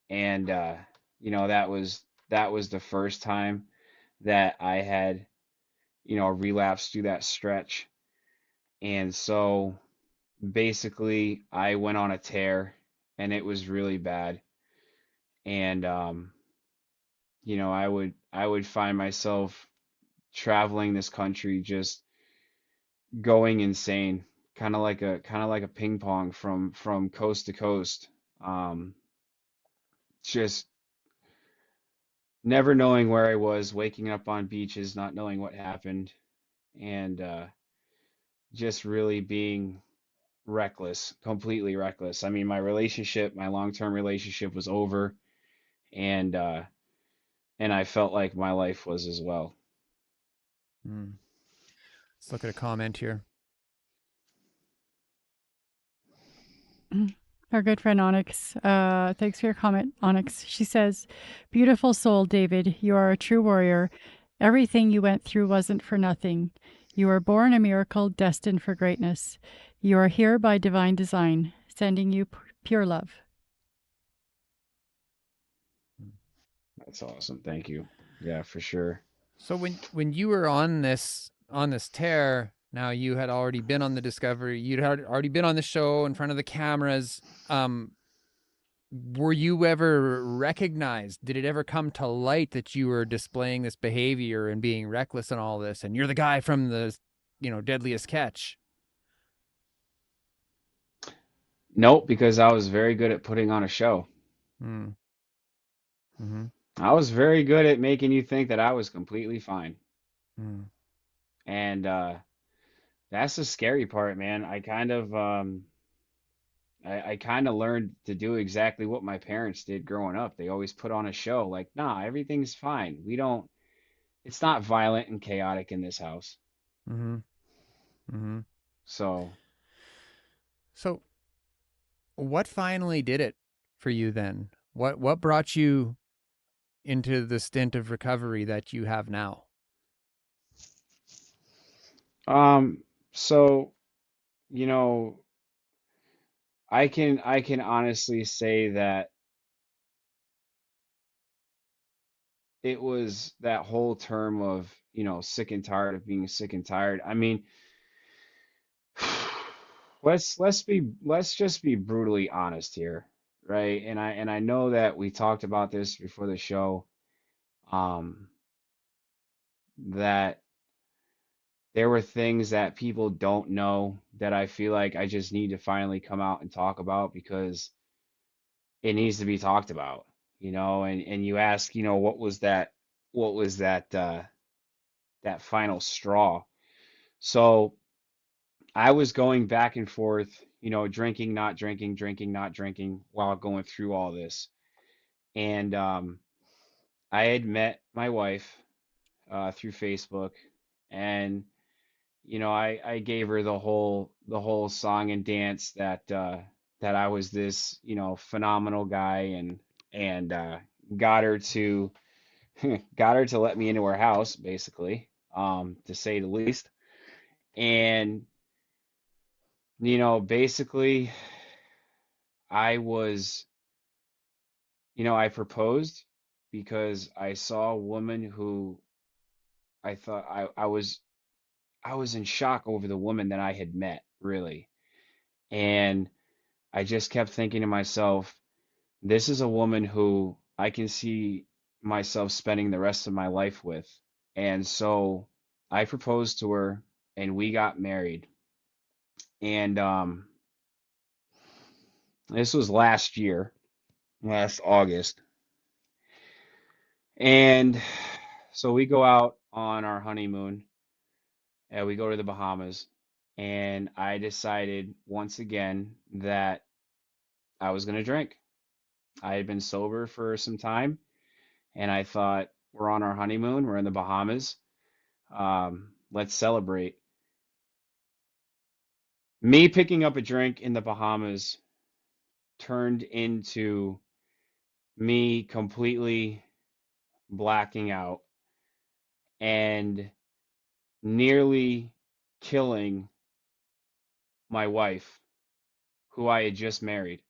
Speaker 3: and that was the first time that I had, relapsed through that stretch. And so basically I went on a tear and it was really bad. And I would find myself traveling this country just going insane, kind of like a ping pong from coast to coast. Um just never knowing where I was, waking up on beaches, not knowing what happened, and just really being reckless, completely reckless. I mean, my long-term relationship was over, and I felt like my life was as well.
Speaker 2: Mm. Let's look at a comment here.
Speaker 4: Our good friend Onyx. Thanks for your comment, Onyx. She says, "Beautiful soul, David. You are a true warrior. Everything you went through wasn't for nothing. You were born a miracle, destined for greatness. You are here by divine design, sending you pure love."
Speaker 3: That's awesome. Thank you. Yeah, for sure.
Speaker 2: So when you were on this tear, now you had already been on the Discovery, you'd had already been on the show in front of the cameras. Were you ever recognized? Did it ever come to light that you were displaying this behavior and being reckless and all this, and you're the guy from the, Deadliest Catch?
Speaker 3: Nope, because I was very good at putting on a show.
Speaker 2: Mm. Mm-hmm.
Speaker 3: I was very good at making you think that I was completely fine.
Speaker 2: Mm.
Speaker 3: And that's the scary part, man. I kind of learned to do exactly what my parents did growing up. They always put on a show like, nah, everything's fine. It's not violent and chaotic in this house.
Speaker 2: Mm-hmm. Mm-hmm.
Speaker 3: So,
Speaker 2: So what finally did it for you then? What brought you into the stint of recovery that you have now?
Speaker 3: So, you know, I can honestly say that it was that whole term of, sick and tired of being sick and tired. I mean, let's just be brutally honest here, right? And I know that we talked about this before the show, um, that there were things that people don't know that I feel like I just need to finally come out and talk about because it needs to be talked about, and you ask, what was that that final straw. So I was going back and forth, drinking, not drinking, drinking, not drinking while going through all this. And I had met my wife through Facebook, and I gave her the whole song and dance that I was this, phenomenal guy, and got her to got her to let me into her house, basically, to say the least. And basically, I was, I proposed because I saw a woman who I thought I was in shock over the woman that I had met, really. And I just kept thinking to myself, this is a woman who I can see myself spending the rest of my life with. And so I proposed to her and we got married. And this was last year, last August. And so we go out on our honeymoon and we go to the Bahamas. And I decided once again that I was going to drink. I had been sober for some time, and I thought, we're on our honeymoon, we're in the Bahamas, let's celebrate. Me picking up a drink in the Bahamas turned into me completely blacking out and nearly killing my wife, who I had just married,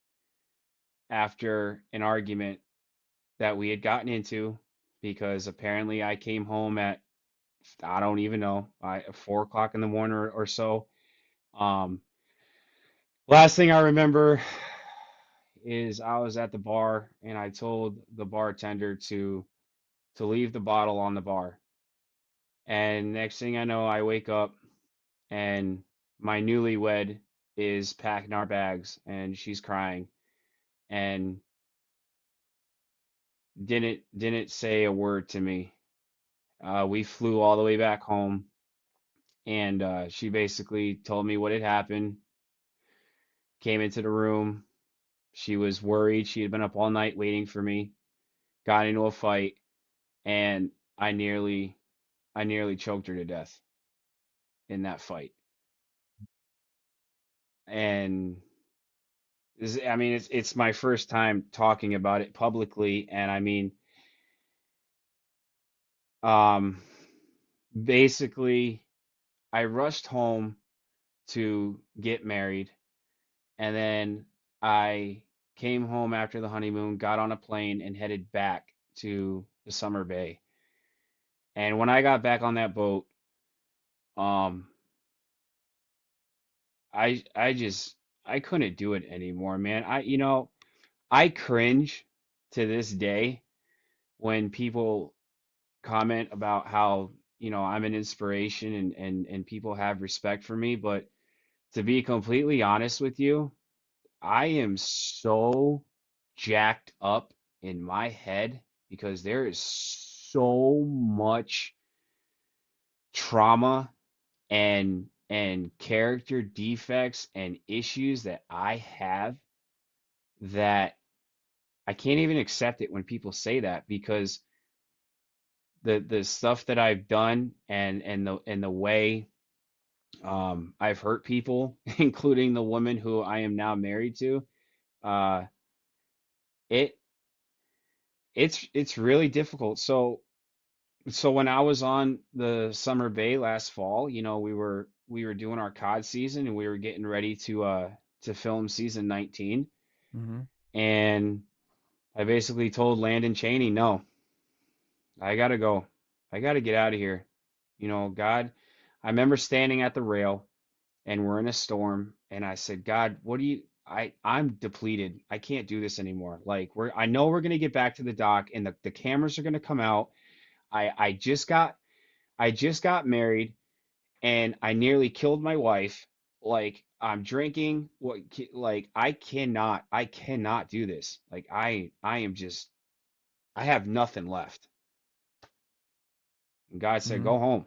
Speaker 3: after an argument that we had gotten into because apparently I came home at, I don't even know, 4 o'clock in the morning or so. Um, Last thing I remember is I was at the bar and I told the bartender to leave the bottle on the bar. And next thing I know, I wake up and my newlywed is packing our bags and she's crying and didn't say a word to me. We flew all the way back home and she basically told me what had happened, came into the room. She was worried. She had been up all night waiting for me, got into a fight, and I nearly choked her to death in that fight. And I mean, it's my first time talking about it publicly, and I mean, um, basically, I rushed home to get married, and then I came home after the honeymoon, got on a plane, and headed back to the Summer Bay. And when I got back on that boat, um, I couldn't do it anymore, man. I cringe to this day when people comment about how, I'm an inspiration and people have respect for me, but to be completely honest with you, I am so jacked up in my head because there is so much trauma and character defects and issues that I have that I can't even accept it when people say that because the stuff that I've done and the way I've hurt people, including the woman who I am now married to, uh, it it's really difficult. So when I was on the Summer Bay last fall, we were doing our cod season and we were getting ready to film season 19.
Speaker 2: Mm-hmm.
Speaker 3: And I basically told Landon Chaney, no, I gotta go. I gotta get out of here. God, I remember standing at the rail and we're in a storm and I said, God, what do you I'm depleted. I can't do this anymore. Like I know we're gonna get back to the dock and the cameras are gonna come out. I just got married and I nearly killed my wife. Like I'm drinking. Like I cannot do this. Like I am just I have nothing left. And God said,
Speaker 2: Mm-hmm.
Speaker 3: go home.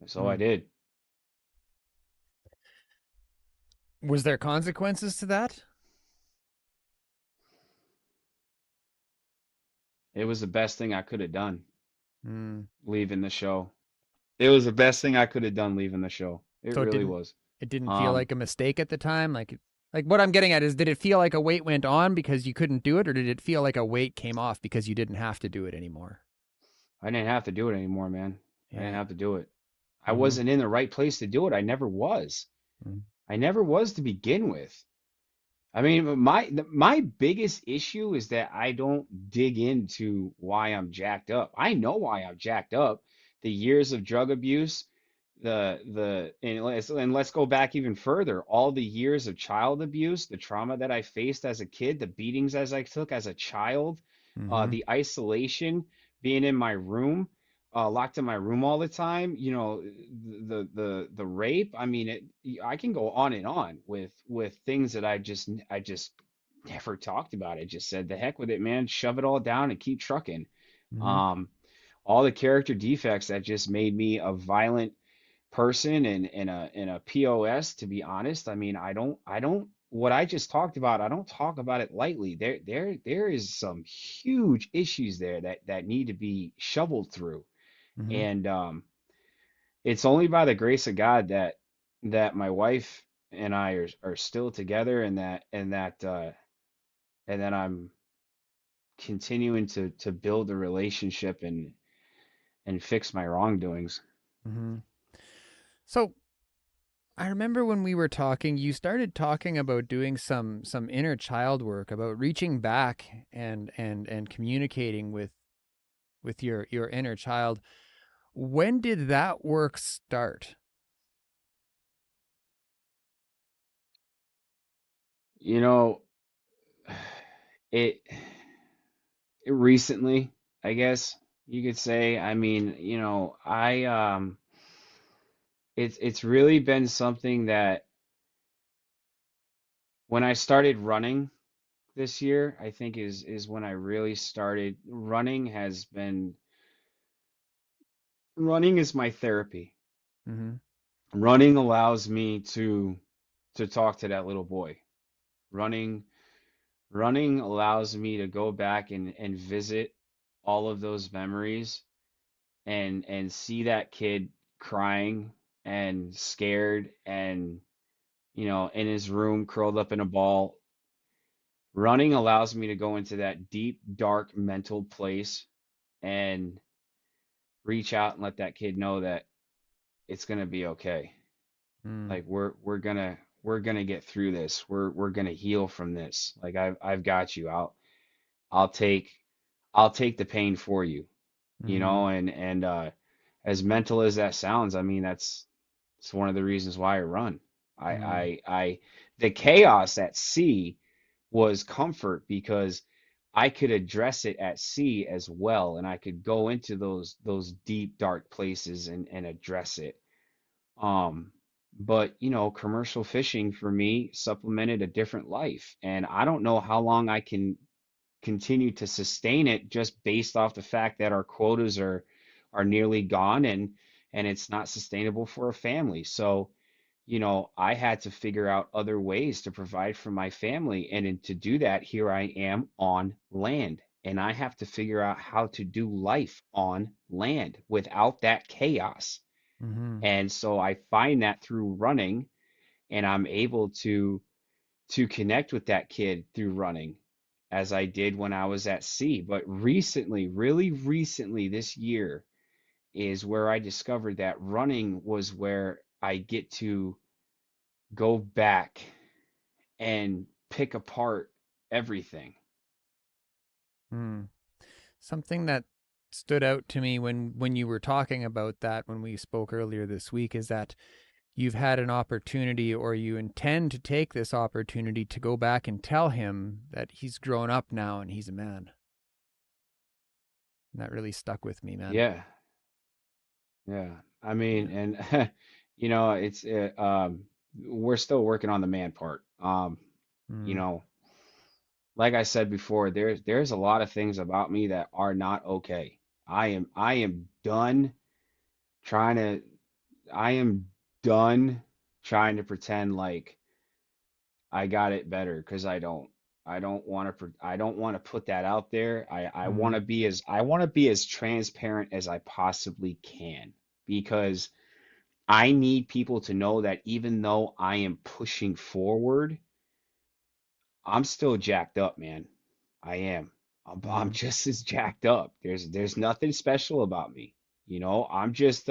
Speaker 3: So I did.
Speaker 2: Was there consequences to that?
Speaker 3: It was the best thing I could have done
Speaker 2: Mm.
Speaker 3: leaving the show. It was the best thing I could have done leaving the show. It
Speaker 2: So
Speaker 3: really was.
Speaker 2: it didn't feel
Speaker 3: Um,
Speaker 2: like a mistake at the time? Like what I'm getting at is, did it feel like a weight went on because you couldn't do it, or did it feel like a weight came off because you didn't have to do it anymore?
Speaker 3: I didn't have to do it anymore, man. I didn't
Speaker 2: Yeah.
Speaker 3: have to do it. I
Speaker 2: Mhm.
Speaker 3: wasn't in the right place to do it. I never was.
Speaker 2: Mhm.
Speaker 3: I never was to begin with. I mean, my biggest issue is that I don't dig into why I'm jacked up. I know why I'm jacked up. The years of drug abuse, and let's go back even further. All the years of child abuse, the trauma that I faced as a kid, the beatings as I took as a child,
Speaker 2: Mhm.
Speaker 3: the isolation, being in my room, locked in my room all the time, the rape. I mean, I can go on and on with things that I just never talked about. I just said, the heck with it, man. Shove it all down and keep trucking.
Speaker 2: Mhm.
Speaker 3: Um, all the character defects that just made me a violent person and a POS, to be honest. I mean, I don't what I just talked about, I don't talk about it lightly. There is some huge issues there that need to be shoveled through.
Speaker 2: Mhm.
Speaker 3: And it's only by the grace of God that my wife and I are still together, and that I'm continuing to build a relationship and fix my wrongdoings.
Speaker 2: Mhm. So I remember when we were talking, you started talking about doing some inner child work, about reaching back and communicating with your inner child. When did that work start?
Speaker 3: You know, it recently, I guess you could say. I mean, I it's really been something that when I started running this year, I think is when I really started. Running is my therapy.
Speaker 2: Mm-hmm.
Speaker 3: Running allows me to talk to that little boy. Running running allows me to go back and visit all of those memories and see that kid crying and scared and in his room curled up in a ball. Running allows me to go into that deep dark mental place and reach out and let that kid know that it's going to be okay.
Speaker 2: Mm.
Speaker 3: Like we're going to get through this. We're going to heal from this. Like I've got you. I'll take I'll take the pain for you,
Speaker 2: Mm-hmm.
Speaker 3: and as mental as that sounds, I mean it's one of the reasons why I run.
Speaker 2: Mm.
Speaker 3: The chaos at sea was comfort because I could address it at sea as well, and I could go into those deep dark places and address it. Um, but commercial fishing for me supplemented a different life, and I don't know how long I can continue to sustain it just based off the fact that our quotas are nearly gone and it's not sustainable for a family. So, I had to figure out other ways to provide for my family. To do that, here I am on land. And I have to figure out how to do life on land without that chaos.
Speaker 2: Mm-hmm.
Speaker 3: And so I find that through running, and I'm able to connect with that kid through running as I did when I was at sea. But recently, really recently this year, is where I discovered that running was where I get to go back and pick apart everything.
Speaker 2: Hmm. Something that stood out to me when you were talking about that when we spoke earlier this week is that you've had an opportunity, or you intend to take this opportunity to go back and tell him that he's grown up now and he's a man. And that really stuck with me, man.
Speaker 3: Yeah, yeah. I mean,
Speaker 2: Yeah.
Speaker 3: and it's we're still working on the man part. You
Speaker 2: Mm.
Speaker 3: know, like I said before, there's a lot of things about me that are not okay. I am done trying to I am done trying to pretend like I got it better, because I don't. I don't want to put that out there. I want
Speaker 2: Mm.
Speaker 3: to be as I want to be as transparent as I possibly can, because I need people to know that even though I am pushing forward, I'm still jacked up, man. I am. I'm
Speaker 2: Mm.
Speaker 3: just as jacked up. There's nothing special about me. I'm just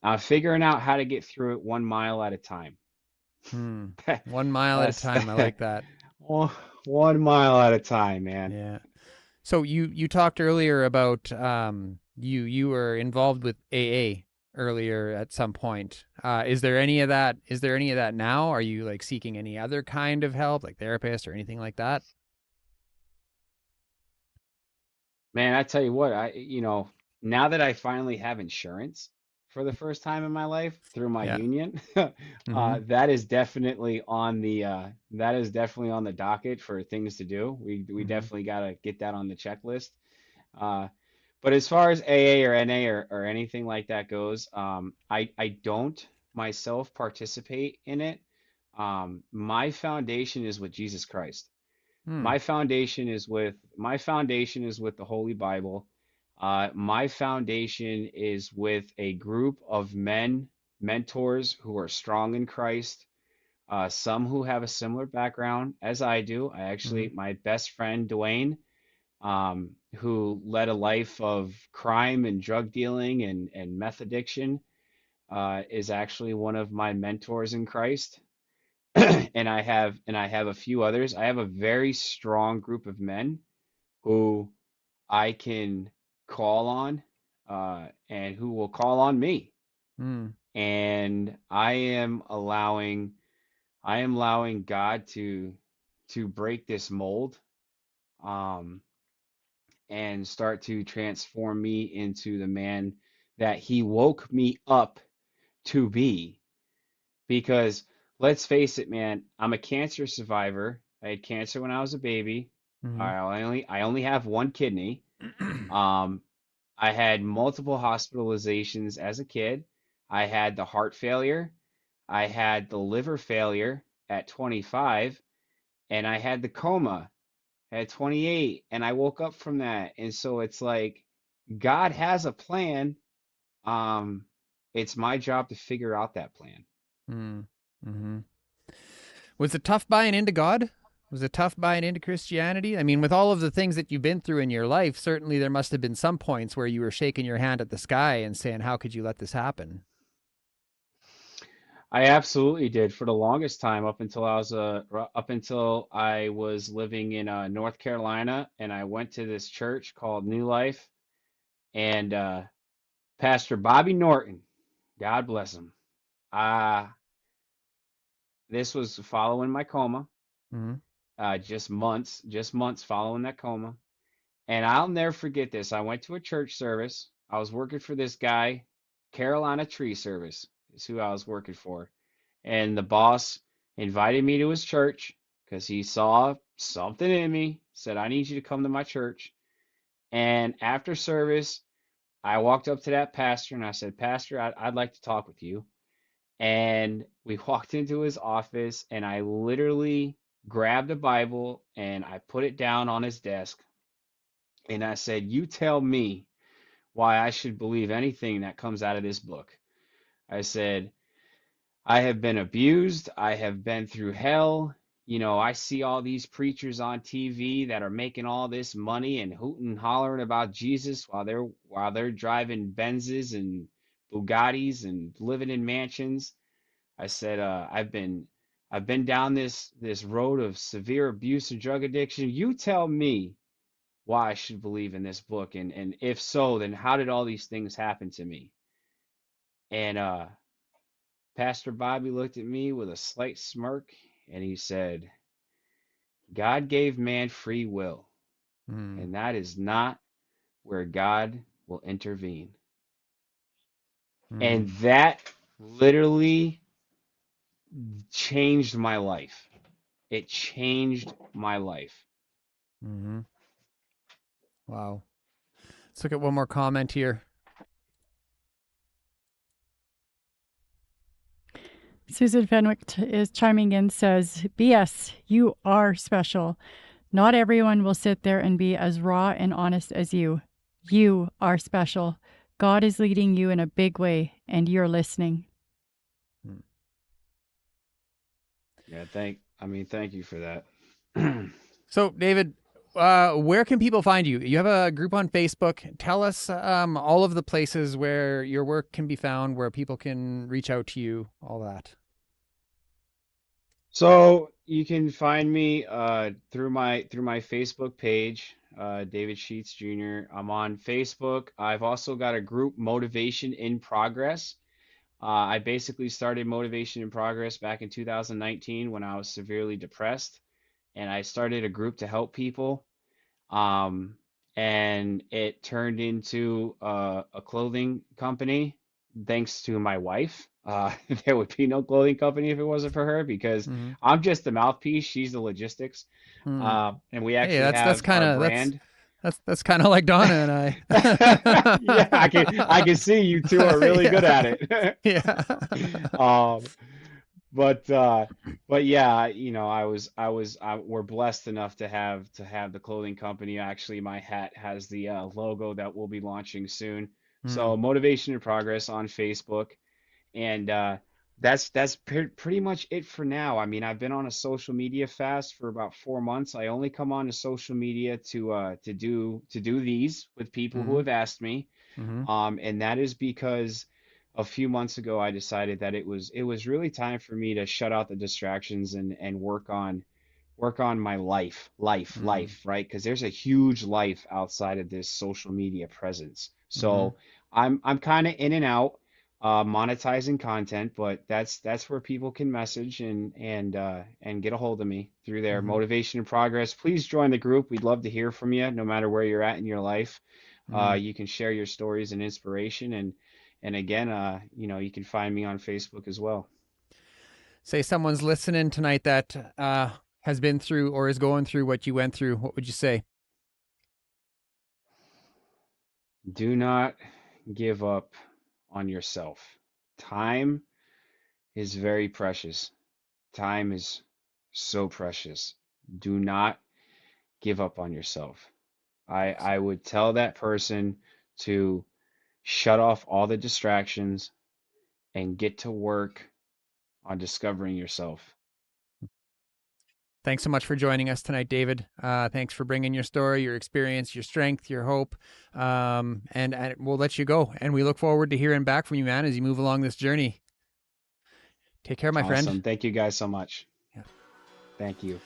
Speaker 3: I'm figuring out how to get through it 1 mile at a time.
Speaker 2: Mm. 1 mile at a
Speaker 3: That's
Speaker 2: time. I like that.
Speaker 3: one 1 mile at a time, man.
Speaker 2: Yeah. So you talked earlier about you were involved with AA earlier at some point. Is there any of that? Is there any of that now? Are you like seeking any other kind of help, like therapist or anything like that?
Speaker 3: Man, I tell you what, now that I finally have insurance for the first time in my life through my
Speaker 2: Yeah.
Speaker 3: union,
Speaker 2: Mm-hmm.
Speaker 3: that is definitely on the docket for things to do. We
Speaker 2: Mm-hmm.
Speaker 3: definitely got to get that on the checklist. Uh, but as far as AA or NA or anything like that goes, I don't myself participate in it. My foundation is with Jesus Christ.
Speaker 2: Hmm.
Speaker 3: My foundation is with the Holy Bible. My foundation is with a group of men, mentors who are strong in Christ. Some who have a similar background as I do.
Speaker 2: Mm-hmm.
Speaker 3: My best friend Dwayne, who led a life of crime and drug dealing and meth addiction, is actually one of my mentors in Christ. And I have a few others. I have a very strong group of men who I can call on, and who will call on me.
Speaker 2: Mm.
Speaker 3: And I am allowing God to break this mold, um, and start to transform me into the man that He woke me up to be. Because let's face it, man, I'm a cancer survivor. I had cancer when I was a baby.
Speaker 2: Mm-hmm.
Speaker 3: I only have one kidney. Um, I had multiple hospitalizations as a kid. I had the heart failure. I had the liver failure at 25, and I had the coma at 28, and I woke up from that. And so it's like God has a plan. Um, it's my job to figure out that plan.
Speaker 2: Mm-hmm. Was it tough buying into God? Was it tough buying into Christianity? I mean, with all of the things that you've been through in your life, certainly there must have been some points where you were shaking your hand at the sky and saying, "How could you let this happen?"
Speaker 3: I absolutely did for the longest time, up until I was living in North Carolina, and I went to this church called New Life, and Pastor Bobby Norton, God bless him. Uh, this was following my coma,
Speaker 2: Mm-hmm.
Speaker 3: just months following that coma. And I'll never forget this. I went to a church service. I was working for this guy, Carolina Tree Service is who I was working for. And the boss invited me to his church because he saw something in me, said, I need you to come to my church. And after service, I walked up to that pastor and I said, Pastor, I'd like to talk with you. And we walked into his office, and I literally grabbed a Bible and I put it down on his desk. And I said, You tell me why I should believe anything that comes out of this book. I said, I have been abused. I have been through hell. I see all these preachers on TV that are making all this money and hooting and hollering about Jesus while they're driving Benzes and Bugattis and living in mansions. I said, I've been down this road of severe abuse and drug addiction. You tell me why I should believe in this book, and if so, then how did all these things happen to me? And Pastor Bobby looked at me with a slight smirk, and he said, God gave man free will, and that is not where God will intervene. And that literally changed my life. It changed my life.
Speaker 2: Mm-hmm. Wow. Let's look at one more comment here.
Speaker 4: Susan Fenwick is chiming in, says, BS, you are special. Not everyone will sit there and be as raw and honest as you. You are special. God is leading you in a big way, and you're listening.
Speaker 3: Yeah, thank you for that.
Speaker 2: So, David, where can people find you? You have a group on Facebook. Tell us all of the places where your work can be found, where people can reach out to you, all that.
Speaker 3: So you can find me through my Facebook page, David Scheetz Jr. I'm on Facebook. I've also got a group, Motivation in Progress. I basically started Motivation in Progress back in 2019 when I was severely depressed, and I started a group to help people. And it turned into a clothing company thanks to my wife. There would be no clothing company if it wasn't for her, because I'm just the mouthpiece. She's the logistics. And we actually have our brand.
Speaker 2: That's kind of like Donna and I.
Speaker 3: Yeah, I can see you two are really good at it.
Speaker 2: Yeah.
Speaker 3: But yeah, we're blessed enough to have the clothing company. Actually, my hat has the logo that we'll be launching soon. So Motivation in Progress on Facebook, and that's pretty much it for now. I mean, I've been on a social media fast for about 4 months. I only come on to social media to do these with people who have asked me, and that is because a few months ago I decided that it was really time for me to shut out the distractions and work on my life, right? Because there's a huge life outside of this social media presence. So I'm kind of in and out, monetizing content, but that's where people can message and get a hold of me through there. Motivation in Progress. Please join the group. We'd love to hear from you, no matter where you're at in your life. You can share your stories and inspiration, and again, you can find me on Facebook as well.
Speaker 2: Say someone's listening tonight that has been through or is going through what you went through. What would you say?
Speaker 3: Do not give up on yourself. Time is very precious. Time is so precious. Do not give up on yourself. I would tell that person to shut off all the distractions and get to work on discovering yourself.
Speaker 2: Thanks so much for joining us tonight, David. Thanks for bringing your story, your experience, your strength, your hope. And we'll let you go. And we look forward to hearing back from you, man, as you move along this journey. Take care, my friend.
Speaker 3: Thank you guys so much.
Speaker 2: Yeah.
Speaker 3: Thank you.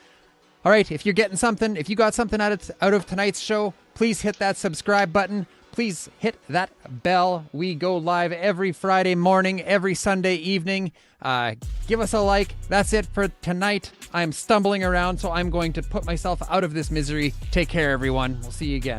Speaker 2: All right. If you got something out of tonight's show, please hit that subscribe button. Please hit that bell. We go live every Friday morning, every Sunday evening. Give us a like. That's it for tonight. I'm stumbling around, so I'm going to put myself out of this misery. Take care, everyone. We'll see you again.